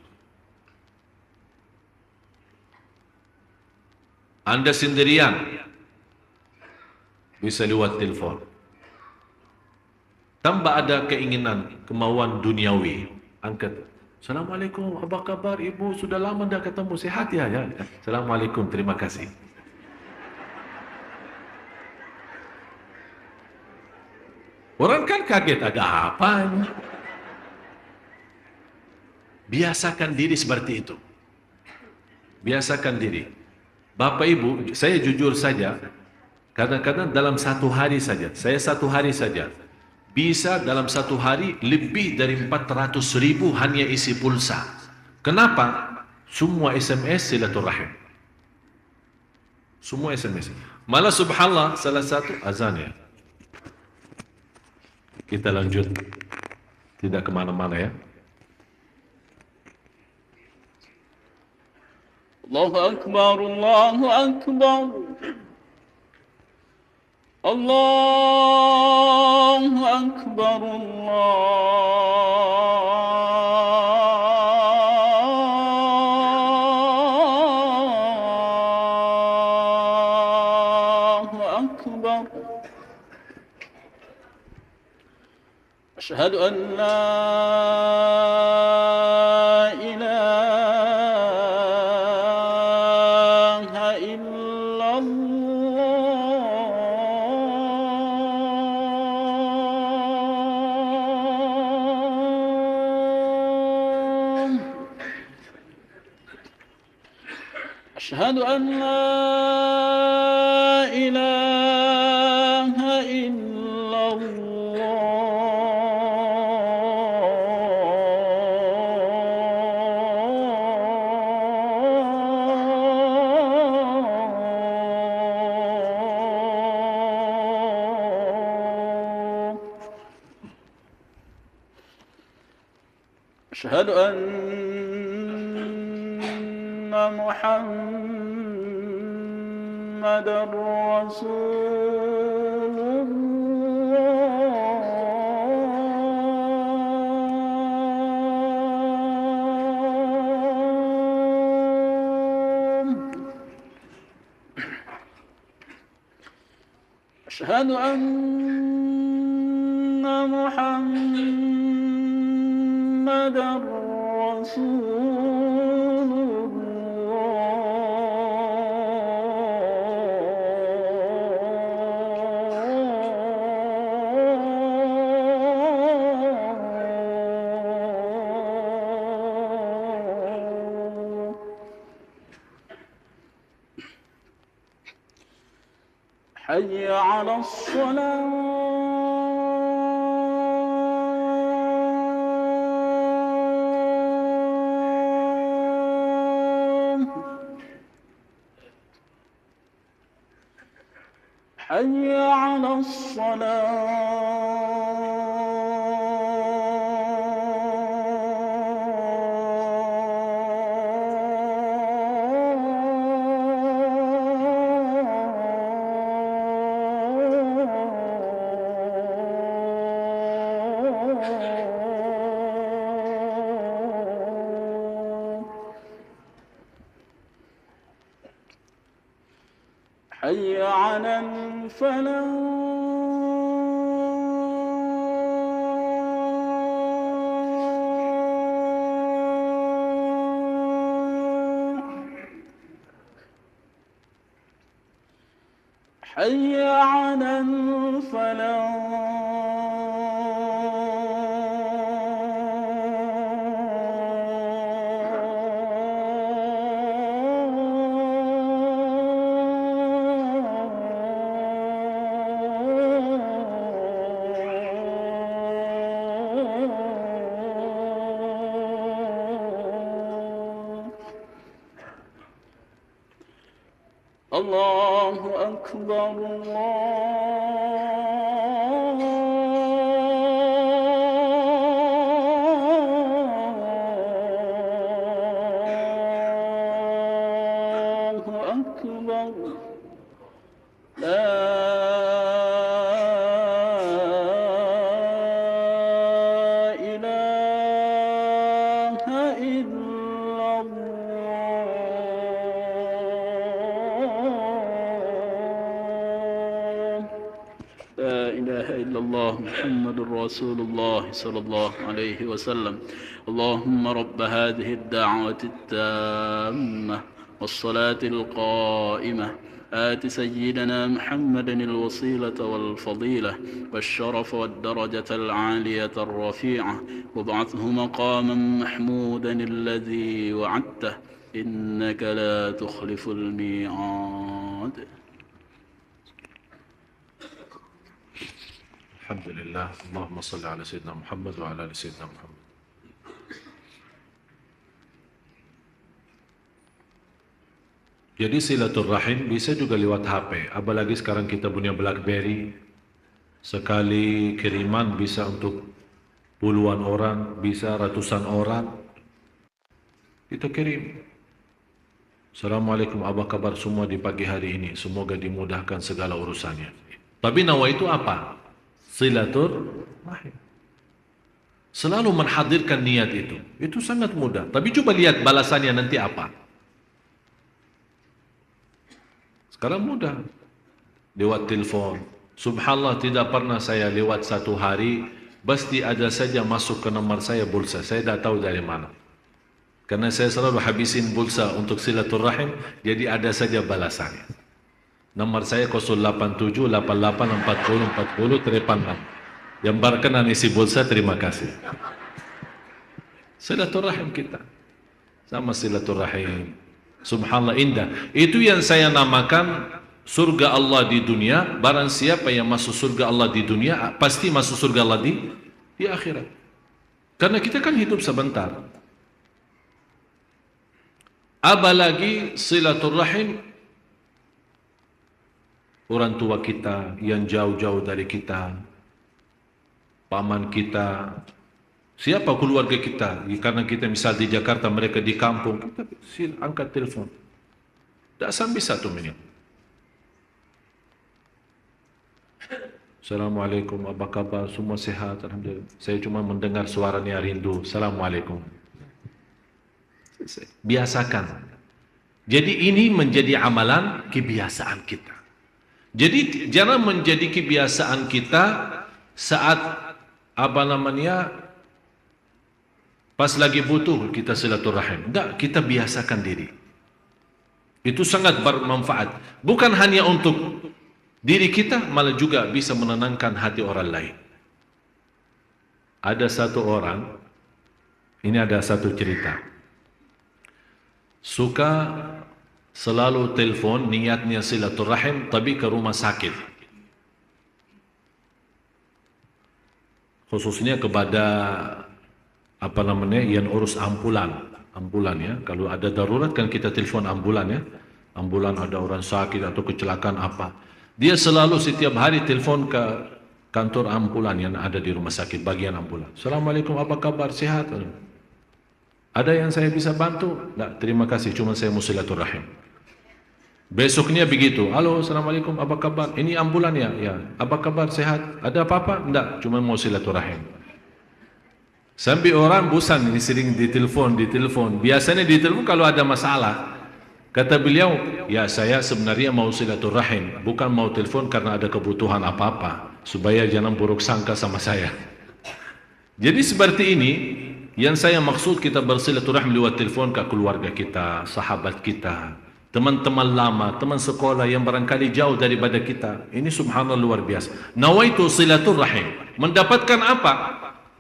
Anda sendirian bisa lewat telefon. Tambah ada keinginan, kemauan duniawi, angkat. "Assalamualaikum, apa kabar ibu? Sudah lama dah ketemu, sehat ya?" "Ya. Assalamualaikum, terima kasih." Orang kan kaget, ada apa ini? Biasakan diri seperti itu. Biasakan diri. Bapak Ibu, saya jujur saja, kadang-kadang dalam satu hari saja, saya satu hari saja, bisa dalam satu hari lebih dari 400.000 hanya isi pulsa. Kenapa? Semua SMS silaturahim. Semua SMS. Malah subhanallah, salah satu azan ya. Kita lanjut. Tidak kemana-mana ya. Allahu Akbar, Allahu Akbar. Allahu Akbar, Allahu Akbar. Asyhadu an la أشهد أن لا إله إلا الله أشهد أن محمد رسول الله أشهد أن محمد رسول حي على الصلاة حي على الصلاة حي على الفلاح حي على الفلاح الله أكبر الله أكبر لا إله إلا الله لا إله إلا الله محمد رسول الله صلى الله عليه وسلم اللهم رب هذه الدعوة التامة والصلاة القائمة آت سيدنا محمدا الوسيلة والفضيلة والشرف والدرجة العالية الرفيعة وابعثه مقاما محمودا الذي وعدته إنك لا تخلف الميعاد. الحمد لله. اللهم صل على سيدنا محمد وعلى آل سيدنا محمد. Jadi silaturahim bisa juga lewat HP. Apalagi sekarang kita punya BlackBerry. Sekali kiriman bisa untuk puluhan orang, bisa ratusan orang. Kita kirim. Assalamualaikum, apa kabar semua di pagi hari ini? Semoga dimudahkan segala urusannya. Tapi nawa itu apa? Silaturahim. Selalu menghadirkan niat itu. Itu sangat mudah. Tapi coba lihat balasannya nanti apa. Sekarang mudah. Lewat telefon. Subhanallah, tidak pernah saya lewat satu hari, pasti ada saja masuk ke nomor saya pulsa. Saya tidak tahu dari mana. Karena saya selalu habisin pulsa untuk silaturahim, jadi ada saja balasannya. Nomor saya 087 88 40 40 36. Yang berkenan isi pulsa, terima kasih. Silaturahim kita. Sama silaturahim. Subhanallah, indah. Itu yang saya namakan surga Allah di dunia. Barang siapa yang masuk surga Allah di dunia, pasti masuk surga Allah di akhirat. Karena kita kan hidup sebentar. Apalagi silaturahim orang tua kita yang jauh-jauh dari kita, paman kita, siapa keluarga kita. Karena kita misal di Jakarta, mereka di kampung, kita angkat telepon. Tak sampai 1 menit. Assalamualaikum, apa kabar? Semua sehat? Alhamdulillah. Saya cuma mendengar suaranya rindu. Assalamualaikum. Biasakan. Jadi ini menjadi amalan kebiasaan kita. Jadi jangan menjadi kebiasaan kita saat pas lagi butuh kita silaturahim. Tidak, kita biasakan diri. Itu sangat bermanfaat. Bukan hanya untuk diri kita, malah juga bisa menenangkan hati orang lain. Ada satu orang, ini ada satu cerita. Suka selalu telefon, niatnya silaturahim, tapi ke rumah sakit. Khususnya kepada yang urus ambulan ya. Kalau ada darurat kan kita telepon ambulan ya. Ambulan ada orang sakit atau kecelakaan apa. Dia selalu setiap hari telepon ke kantor ambulan yang ada di rumah sakit, bagian ambulan. Assalamualaikum, apa kabar? Sehat? Ada yang saya bisa bantu? Tidak, terima kasih, cuma saya mau silaturahim. Besoknya begitu. Halo, assalamualaikum, apa kabar? Ini ambulan ya? Ya. Apa kabar? Sehat? Ada apa-apa? Tidak, cuma mau silaturahim. Sampai orang bosan ini sering ditelepon. Biasanya ditelepon kalau ada masalah. Kata beliau, ya saya sebenarnya mau silaturahim, bukan mau telepon karena ada kebutuhan apa-apa, supaya jangan buruk sangka sama saya. Jadi seperti ini, yang saya maksud kita bersilaturahim lewat telepon ke keluarga kita, sahabat kita, teman-teman lama, teman sekolah yang barangkali jauh daripada kita. Ini subhanallah luar biasa. Nawaitu silaturahim. Mendapatkan apa?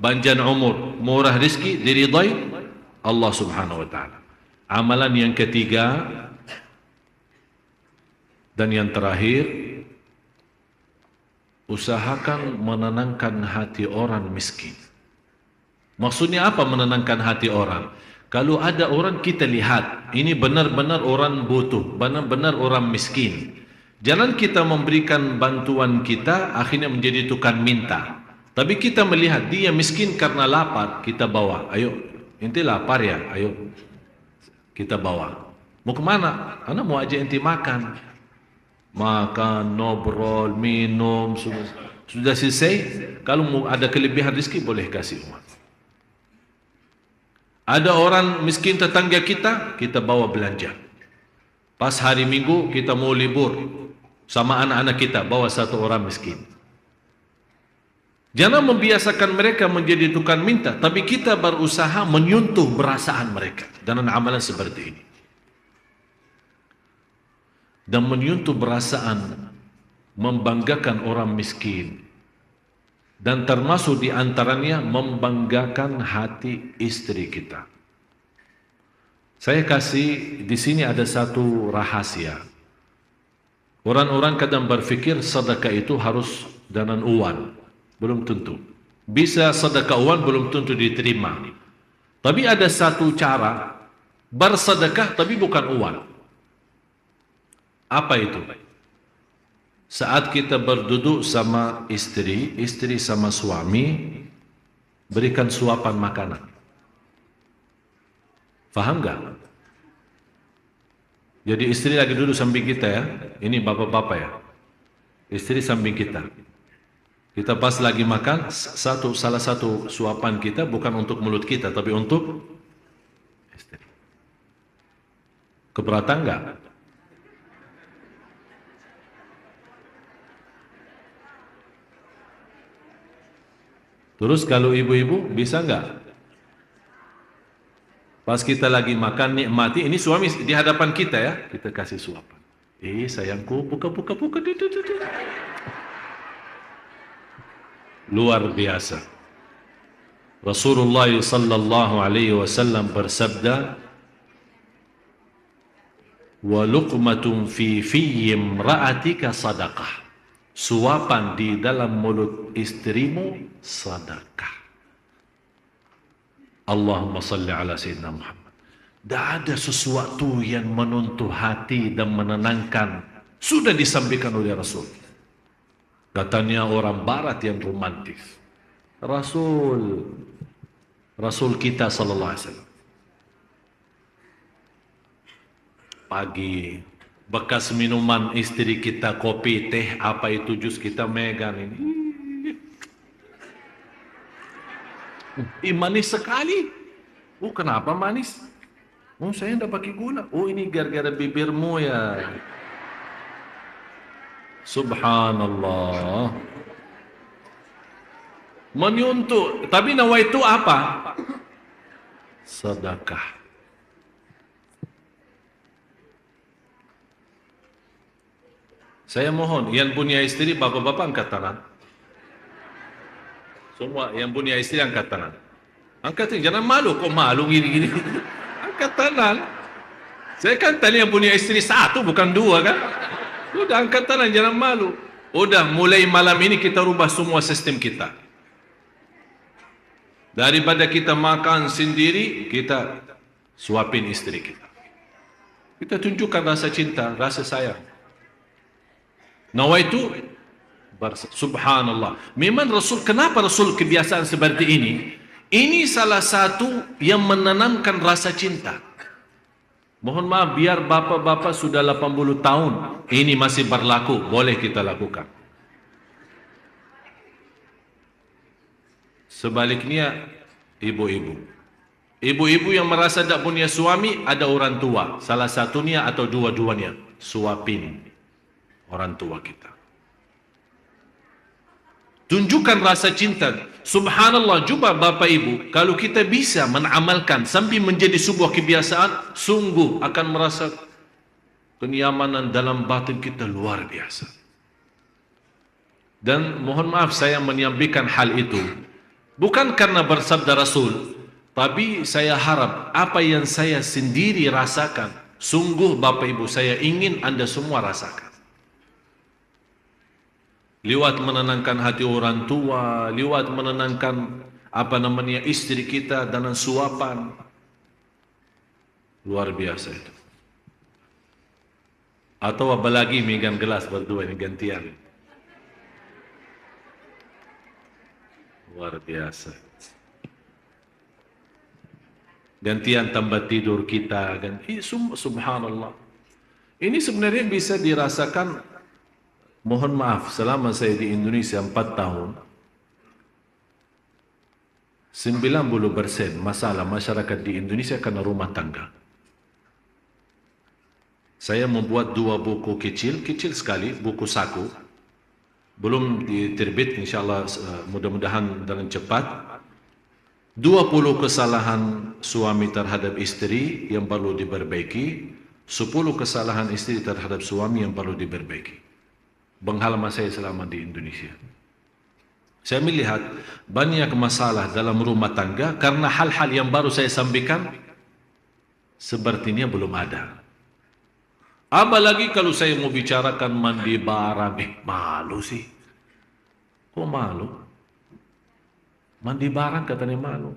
Panjang umur, murah rezeki, diridai Allah subhanahu wa ta'ala. Amalan yang ketiga dan yang terakhir, usahakan menenangkan hati orang miskin. Maksudnya apa menenangkan hati orang? Kalau ada orang kita lihat, ini benar-benar orang butuh, benar-benar orang miskin. Jangan kita memberikan bantuan kita, akhirnya menjadi tukang minta. Tapi kita melihat dia miskin karena lapar, kita bawa. Ayo, inti lapar ya, ayo kita bawa. Mau kemana? Anak mau aja inti makan. Makan, ngobrol, minum, sudah selesai. Kalau mau ada kelebihan rezeki boleh kasih umat. Ada orang miskin tetangga kita, kita bawa belanja. Pas hari Minggu kita mau libur sama anak-anak kita, bawa satu orang miskin. Jangan membiasakan mereka menjadi tukang minta, tapi kita berusaha menyentuh perasaan mereka dengan amalan seperti ini. dan menyentuh perasaan, membanggakan orang miskin, dan termasuk di antaranya membanggakan hati istri kita. Saya kasih di sini ada satu rahasia. Orang-orang kadang berfikir sedekah itu harus dengan uang. Belum tentu. Bisa sedekah uang belum tentu diterima. Tapi ada satu cara bersedekah tapi bukan uang. Apa itu? Saat kita berduduk sama istri, istri sama suami, berikan suapan makanan. Faham enggak? Jadi istri lagi duduk samping kita ya. Ini bapak-bapak ya. Istri samping kita. Kita pas lagi makan, salah satu suapan kita bukan untuk mulut kita, tapi untuk istri. Keberatan enggak? Terus kalau ibu-ibu bisa enggak? Pas kita lagi makan nikmati, ini suami di hadapan kita ya, kita kasih suapan. Sayangku, buka. Luar biasa. Rasulullah sallallahu alaihi wasallam bersabda, "Wa luqmatun fi imra'atika sadaqah." Suapan di dalam mulut istrimu sedekah. Allahumma salli ala Sayyidina Muhammad. Tidak ada sesuatu yang menuntuh hati dan menenangkan. Sudah disampaikan oleh Rasul. Katanya orang barat yang romantis. Rasul kita sallallahu alaihi wasallam. Pagi, bekas minuman istri kita, kopi, teh, apa itu jus kita megang ini. Manis sekali. Kenapa manis? Saya tidak pakai gula. Ini gara-gara bibirmu ya. Subhanallah. Menyuntuk. Tapi nawa itu apa? Sedekah. Saya mohon, yang punya istri, bapak-bapak angkat tangan. Semua yang punya istri angkat tangan. Angkat tangan, jangan malu. Kok malu gini-gini? Angkat tangan. Saya kan tadi yang punya istri satu, bukan dua kan? Udah angkat tangan, jangan malu. Udah, mulai malam ini kita rubah semua sistem kita. Daripada kita makan sendiri, kita suapin istri kita. Kita tunjukkan rasa cinta, rasa sayang. Nawaitu Subhanallah. Memang kenapa Rasul kebiasaan seperti ini? Ini salah satu yang menanamkan rasa cinta. Mohon maaf, biar bapak-bapak sudah 80 tahun, ini masih berlaku, boleh kita lakukan. Sebaliknya, ibu-ibu. Ibu-ibu yang merasa tak punya suami, ada orang tua. Salah satunya atau dua-duanya. Suapin orang tua kita. Tunjukkan rasa cinta. Subhanallah, coba Bapak Ibu, kalau kita bisa menamalkan sampai menjadi sebuah kebiasaan, sungguh akan merasa kenyamanan dalam batin kita luar biasa. Dan mohon maaf saya menyampaikan hal itu bukan karena bersabda Rasul, tapi saya harap apa yang saya sendiri rasakan, sungguh Bapak Ibu saya ingin Anda semua rasakan. Lewat menenangkan hati orang tua, lewat menenangkan istri kita dengan suapan. Luar biasa itu. Atau apalagi megang gelas berdua ini gantian. Luar biasa. Gantian tempat tidur kita. Subhanallah. Ini sebenarnya bisa dirasakan. Mohon maaf, selama saya di Indonesia 4 tahun, 90% masalah masyarakat di Indonesia karena rumah tangga. Saya membuat 2 buku kecil sekali, buku saku. Belum diterbit, insyaAllah mudah-mudahan dengan cepat. 20 kesalahan suami terhadap istri yang perlu diperbaiki. 10 kesalahan istri terhadap suami yang perlu diperbaiki. Pengalaman saya selama di Indonesia. Saya melihat banyak masalah dalam rumah tangga karena hal-hal yang baru saya sampaikan sepertinya belum ada. Apalagi kalau saya mau bicarakan mandi barang, malu sih. Kok malu? Mandi barang katanya malu.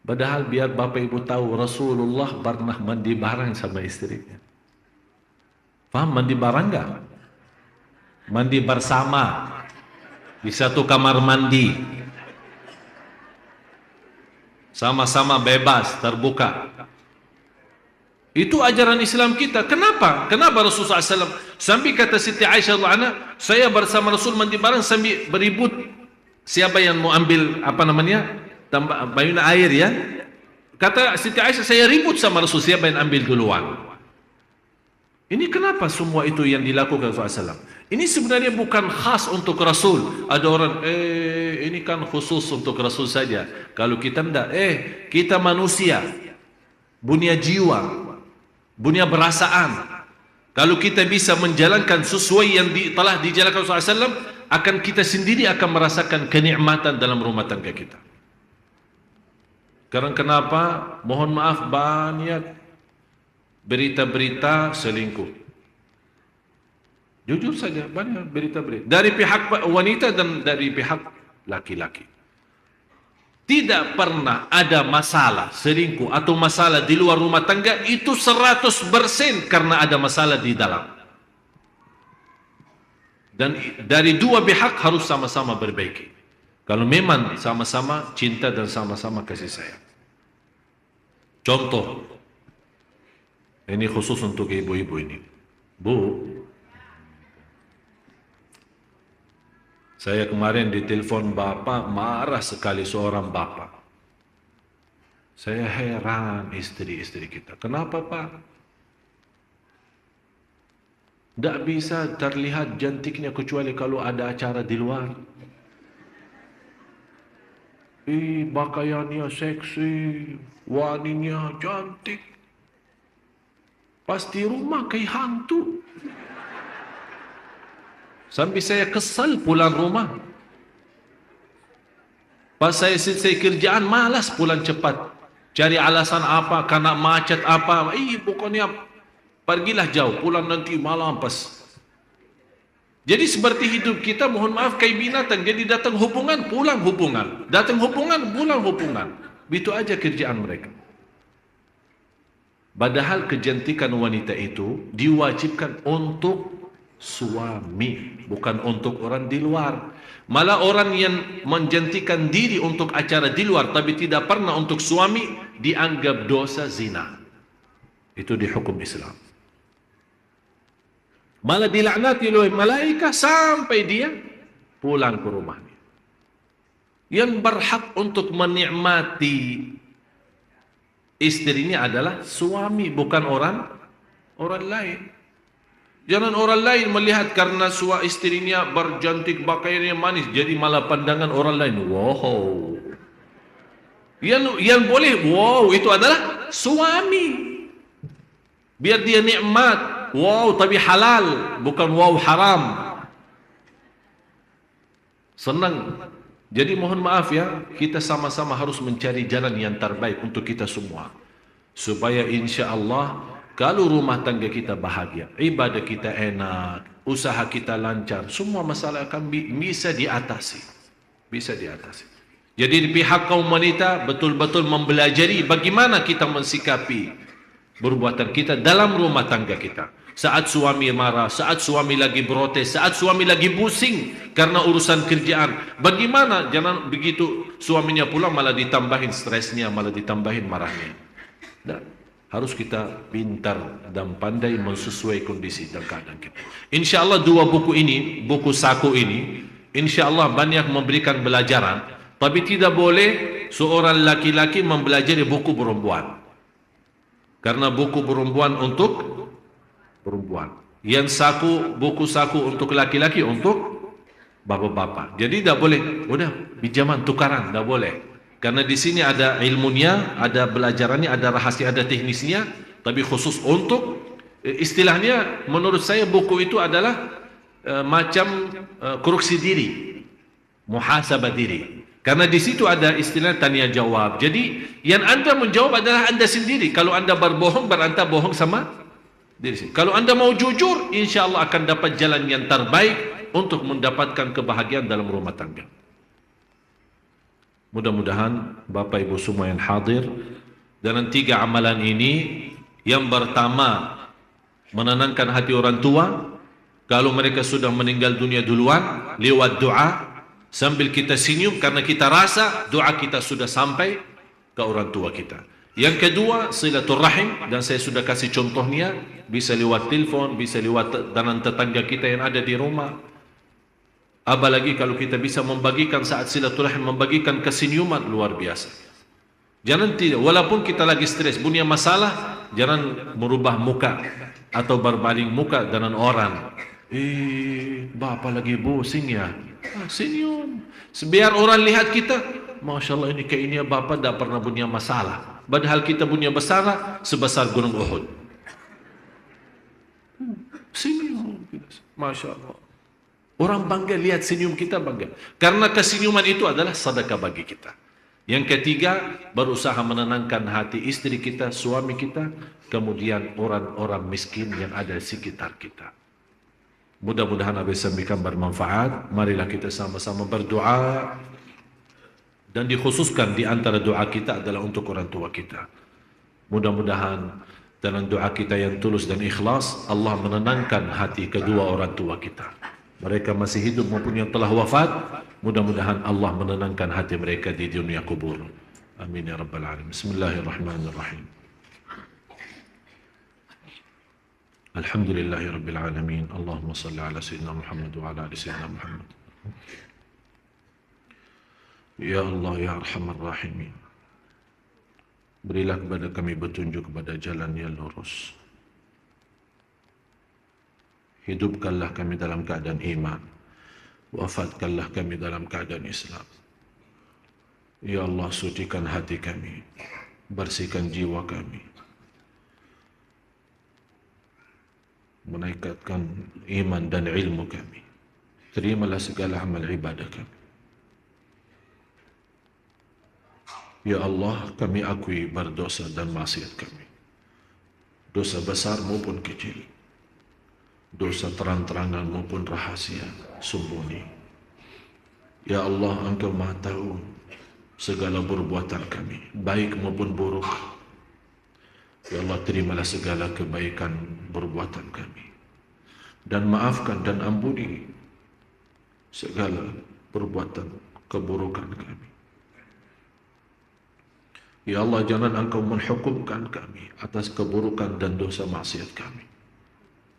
Padahal biar Bapak Ibu tahu Rasulullah pernah mandi barang sama istrinya. Faham mandi barang enggak? Mandi bersama di satu kamar mandi. Sama-sama bebas, terbuka. Itu ajaran Islam kita. Kenapa? Kenapa Rasulullah SAW sampai kata Siti Aisyah radhiyallahu anha, saya bersama Rasul mandi bareng sambil beribut siapa yang mau ambil bayuna air ya. Kata Siti Aisyah, saya ribut sama Rasul siapa yang ambil duluan. Ini kenapa semua itu yang dilakukan Rasulullah SAW? Ini sebenarnya bukan khas untuk Rasul. Ada orang, ini kan khusus untuk Rasul saja. Kalau kita tidak, kita manusia, punya jiwa, punya perasaan. Kalau kita bisa menjalankan sesuai yang telah dijalankan Rasulullah SAW, akan kita sendiri akan merasakan kenikmatan dalam rumah tangga kita. Karena kenapa? Mohon maaf banyak berita-berita selingkuh. Jujur saja banyak berita-berita dari pihak wanita dan dari pihak laki-laki. Tidak pernah ada masalah selingkuh atau masalah di luar rumah tangga itu 100% karena ada masalah di dalam. Dan dari dua pihak harus sama-sama berbaiki. Kalau memang sama-sama cinta dan sama-sama kasih sayang. Contoh, ini khusus untuk ibu-ibu ini. Bu, saya kemarin ditelepon bapak, marah sekali seorang bapak. Saya heran istri-istri kita. Kenapa Pak? Tidak bisa terlihat cantiknya kecuali kalau ada acara di luar. Pakaiannya seksi, wanginya cantik. Pasti rumah kayak hantu. Sampai saya kesal pulang rumah. Pas saya selesai kerjaan, malas pulang cepat. Cari alasan apa, karena macet apa. Pokoknya pergilah jauh, pulang nanti malam pas. Jadi seperti hidup kita, mohon maaf kayak binatang. Jadi datang hubungan, pulang hubungan. Datang hubungan, pulang hubungan. Itu aja kerjaan mereka. Padahal kecantikan wanita itu diwajibkan untuk suami, bukan untuk orang di luar. Malah orang yang menjantikan diri untuk acara di luar tapi tidak pernah untuk suami dianggap dosa zina. Itu dihukum Islam. Malah dilaknati oleh malaikat sampai dia pulang ke rumahnya. Yang berhak untuk menikmati istrinya adalah suami, bukan orang lain. Jangan orang lain melihat karena istrinya bercantik, pakaiannya manis, jadi malah pandangan orang lain. Wow. Yang boleh, wow, itu adalah suami. Biar dia nikmat. Wow, tapi halal, bukan wow haram. Senang. Jadi mohon maaf ya, kita sama-sama harus mencari jalan yang terbaik untuk kita semua. Supaya insya Allah, kalau rumah tangga kita bahagia, ibadah kita enak, usaha kita lancar, semua masalah akan bisa diatasi. Bisa diatasi. Jadi di pihak kaum wanita betul-betul mempelajari bagaimana kita mensikapi perbuatan kita dalam rumah tangga kita. Saat suami marah, saat suami lagi protes, saat suami lagi pusing karena urusan kerjaan. Bagaimana? Jangan begitu suaminya pulang malah ditambahin stresnya, malah ditambahin marahnya. Dan harus kita pintar dan pandai mensesuai kondisi dan keadaan kita. Insya Allah dua buku ini, buku saku ini, insya Allah banyak memberikan pelajaran. Tapi tidak boleh seorang laki-laki mempelajari buku perempuan. Karena buku perempuan untuk perempuan. Yang buku saku untuk laki-laki untuk bapak-bapak. Jadi tidak boleh, udah pinjaman tukaran, tidak boleh. Karena di sini ada ilmunya, ada pelajarannya, ada rahasia, ada teknisnya. tapi khusus untuk istilahnya menurut saya buku itu adalah macam koreksi diri, muhasabah diri. Karena di situ ada istilah tanya jawab. Jadi yang anda menjawab adalah anda sendiri. Kalau anda berbohong, beranta bohong sama diri sendiri. Kalau anda mau jujur, insya Allah akan dapat jalan yang terbaik untuk mendapatkan kebahagiaan dalam rumah tangga. Mudah-mudahan Bapak Ibu semua yang hadir dalam 3 amalan ini, yang pertama menenangkan hati orang tua kalau mereka sudah meninggal dunia duluan lewat doa, sambil kita senyum karena kita rasa doa kita sudah sampai ke orang tua kita. Yang kedua, silaturahim, dan saya sudah kasih contohnya, bisa lewat telepon, bisa lewat dengan tetangga kita yang ada di rumah. Apalagi kalau kita bisa membagikan saat silaturahim, membagikan kesenyuman, luar biasa. Jangan tidak, walaupun kita lagi stres, punya masalah, jangan merubah muka atau berbaling muka dengan orang. Bapak lagi pusing ya? Senyum. Biar orang lihat kita, Masya Allah ini kayaknya Bapak tidak pernah punya masalah. Padahal kita punya masalah sebesar gunung Uhud. Senyum. Masya Allah. Orang bangga lihat senyum kita, bangga. Karena kesenyuman itu adalah sedekah bagi kita. Yang ketiga, berusaha menenangkan hati istri kita, suami kita, kemudian orang-orang miskin yang ada di sekitar kita. Mudah-mudahan apa yang sampaikan bermanfaat. Marilah kita sama-sama berdoa. Dan dikhususkan di antara doa kita adalah untuk orang tua kita. Mudah-mudahan dalam doa kita yang tulus dan ikhlas, Allah menenangkan hati kedua orang tua kita. Mereka masih hidup maupun yang telah wafat, mudah-mudahan Allah menenangkan hati mereka di dunia kubur. Amin ya rabbal alamin. Bismillahirrahmanirrahim. Alhamdulillahi rabbil alamin. Allahumma salli ala sayyidina Muhammad wa ala ali sayyidina Muhammad. Ya Allah ya arhamar rahimin, berilah kepada kami petunjuk kepada jalan yang lurus. Hidupkanlah kami dalam keadaan iman, wafatkanlah kami dalam keadaan Islam. Ya Allah, sucikan hati kami, bersihkan jiwa kami, menaikkan iman dan ilmu kami. Terimalah segala amal ibadah kami. Ya Allah, kami akui berdosa dan maksiat kami, dosa besar maupun kecil, dosa terang-terangan maupun rahasia sembunyi. Ya Allah, Engkau Maha tahu segala perbuatan kami, baik maupun buruk. Ya Allah, terimalah segala kebaikan perbuatan kami, dan maafkan dan ampuni segala perbuatan keburukan kami. Ya Allah, jangan Engkau menghukumkan kami atas keburukan dan dosa maksiat kami,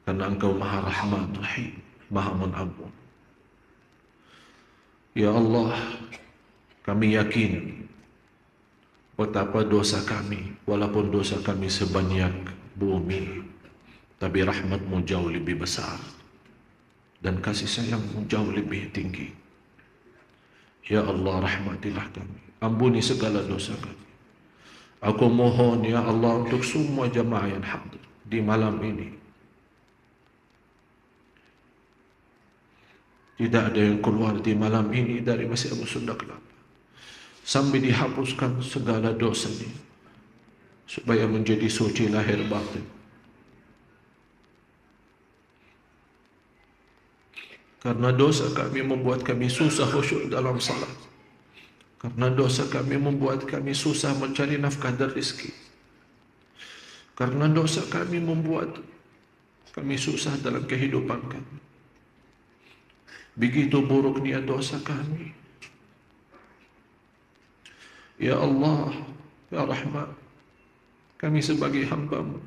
karena Engkau Maha Rahman Rahim, Maha Mengampun. Ya Allah, kami yakin betapa dosa kami, walaupun dosa kami sebanyak bumi, tapi rahmat-Mu jauh lebih besar dan kasih sayang-Mu jauh lebih tinggi. Ya Allah, rahmatilah kami, ampuni segala dosa kami. Aku mohon ya Allah untuk semua jamaah yang hadir di malam ini, tidak ada yang keluar di malam ini dari Masjid Abu Sunda Kelapa sampai dihapuskan segala dosanya, supaya menjadi suci lahir batin. Karena dosa kami membuat kami susah khusyuk dalam salat. Karena dosa kami membuat kami susah mencari nafkah dan rezeki. Karena dosa kami membuat kami susah dalam kehidupan kami. Begitu buruknya dosa kami. Ya Allah, Ya Rahman, kami sebagai hamba-Mu.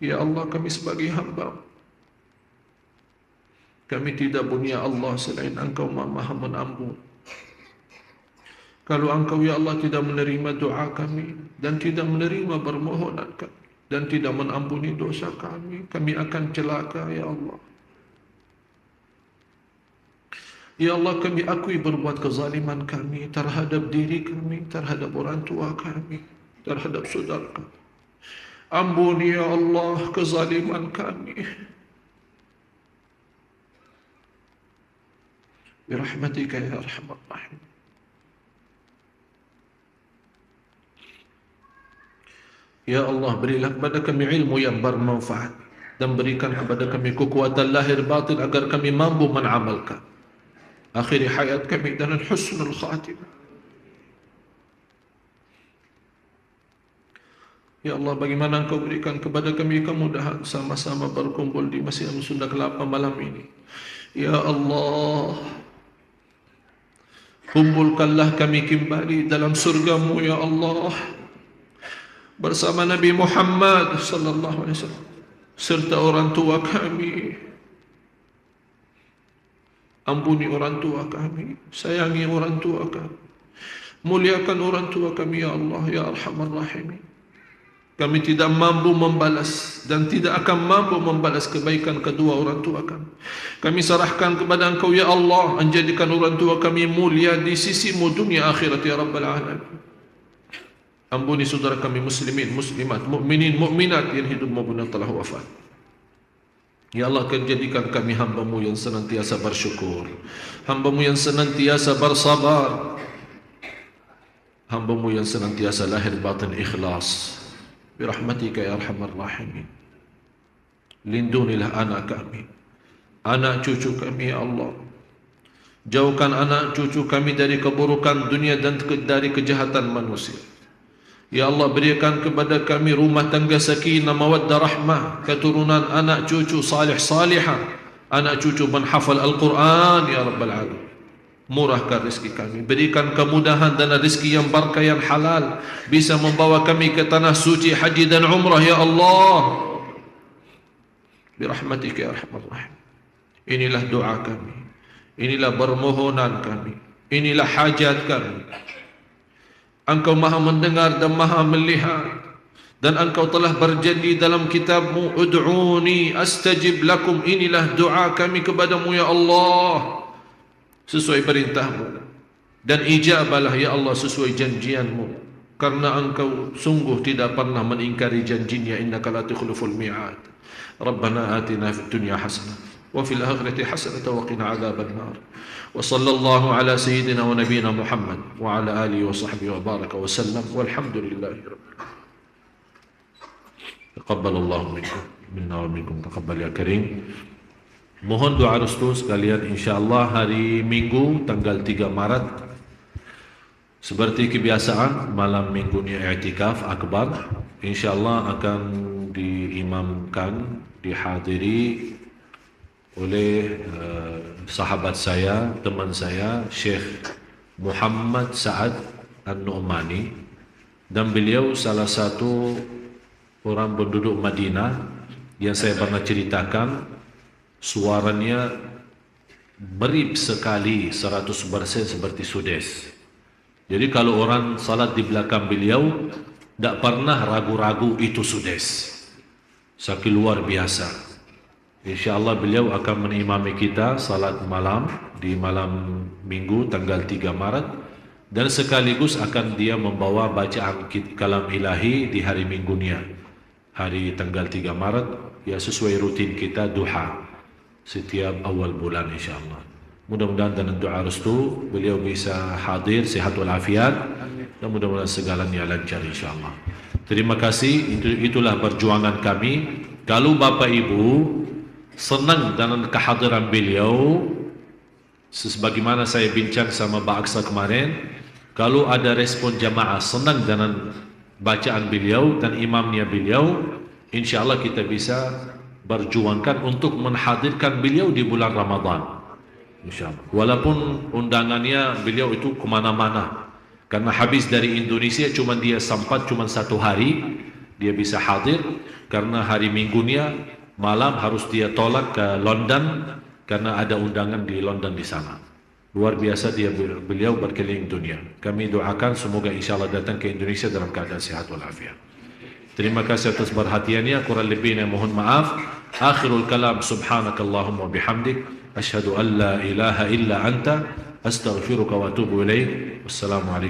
Ya Allah, kami sebagai hamba-Mu. Kami tidak punya Allah selain Engkau Maha Mengampun. Kalau Engkau ya Allah tidak menerima doa kami dan tidak menerima permohonan kami dan tidak mengampuni dosa kami akan celaka ya Allah. Ya Allah, kami akui berbuat kezaliman kami terhadap diri kami, terhadap orang tua kami, terhadap saudara kami. Ampuni ya Allah kezaliman kami. Birahmatika ya arhamar rahim. Ya Allah, berilah kepada kami ilmu yang bermanfaat dan berikan kepada kami kekuatan lahir batin agar kami mampu mengamalkan. Akhiri hayat kami dengan husnul khatimah. Ya Allah, bagaimana Engkau berikan kepada kami kemudahan sama-sama berkumpul di Masjid Sunda Kelapa malam ini. Ya Allah, kumpulkanlah kami kembali dalam surga-Mu ya Allah, bersama Nabi Muhammad sallallahu alaihi wasallam serta orang tua kami. Ampuni orang tua kami, sayangi orang tua kami, muliakan orang tua kami ya Allah ya Arhamar Rahimin. Kami tidak mampu membalas dan tidak akan mampu membalas kebaikan kedua orang tua kami. Kami serahkan kepada Engkau ya Allah, menjadikan orang tua kami mulia di sisi-Mu dunia akhirat ya Rabbal Alamin. Ampuni saudara kami muslimin, muslimat, mukminin, mukminat yang hidup maupun yang telah wafat. Ya Allah, akan jadikan kami hamba-Mu yang senantiasa bersyukur, hamba-Mu yang senantiasa bersabar, hamba-Mu yang senantiasa lahir batin ikhlas. Birahmatika ya arhamar rahimin. Lindungilah anak kami, anak cucu kami ya Allah. Jauhkan anak cucu kami dari keburukan dunia dan dari kejahatan manusia. Ya Allah, berikan kepada kami rumah tangga sakinah, mawaddah, rahmah, keturunan anak cucu salih salihah, anak cucu menghafal Al-Quran ya Rabbal Alamin. Murahkan rezeki kami, berikan kemudahan dan rezeki yang berkah yang halal, bisa membawa kami ke tanah suci haji dan umrah ya Allah. Birahmatika ya arhamar rahim. Inilah doa kami, inilah permohonan kami, inilah hajat kami. Engkau maha mendengar dan maha melihat, dan Engkau telah berjanji dalam kitab-Mu, ud'uni astajib lakum. Inilah doa kami kepadamu ya Allah, sesuai perintah-Mu, dan ijabalah ya Allah sesuai janjian-Mu, karena Engkau sungguh tidak pernah mengingkari janjinya. Innaka la tukhliful mi'ad. Rabbana atina fid dunya hasanah wa fil akhirati hasanah wa qina adzaban nar. Wa sallallahu ala sayyidina wa nabiyyina Muhammad wa ala alihi wa sahbihi wa baraka wa sallam walhamdulillahi rabbil alamin. Taqabbalallahu minkum minna wa minkum taqabbal ya karim. Mohon doa restu sekalian, insyaAllah hari Minggu tanggal 3 Maret seperti kebiasaan malam minggunya i'tikaf akbar insyaAllah akan diimamkan, dihadiri oleh sahabat saya, teman saya, Syekh Muhammad Sa'ad An-Nu'mani, dan beliau salah satu orang penduduk Madinah yang saya pernah ceritakan. Suaranya merip sekali 100% seperti Sudes. Jadi kalau orang salat di belakang beliau tidak pernah ragu-ragu itu Sudes. Saking luar biasa. InsyaAllah beliau akan menimami kita salat malam di malam Minggu tanggal 3 Maret, dan sekaligus akan dia membawa bacaan kalam ilahi di hari Minggunya, hari tanggal 3 Maret ya, sesuai rutin kita duha setiap awal bulan insyaAllah. Mudah-mudahan dengan doa restu beliau bisa hadir sihat walafiat, dan mudah-mudahan segalanya lancar insyaAllah. Terima kasih. Itulah perjuangan kami. Kalau Bapak Ibu senang dengan kehadiran beliau, sebagaimana saya bincang sama Pak Aksa kemarin, kalau ada respon jamaah senang dengan bacaan beliau dan imamnya beliau, insyaAllah kita bisa berjuangkan untuk menghadirkan beliau di bulan Ramadan insyaAllah. Walaupun undangannya beliau itu kemana-mana, karena habis dari Indonesia dia sempat cuma 1 hari dia bisa hadir, karena hari Minggunya malam harus dia tolak ke London karena ada undangan di London di sana. Luar biasa beliau berkeliling dunia. Kami doakan semoga insyaAllah datang ke Indonesia dalam keadaan sehat walafiat. Terima kasih atas perhatiannya. Kurang lebihnya mohon maaf. Akhirul kalam, subhanakallahumma bihamdik, asyhadu an la ilaha illa anta, astaghfiruka wa atubu ilaik. Wassalamualaikum.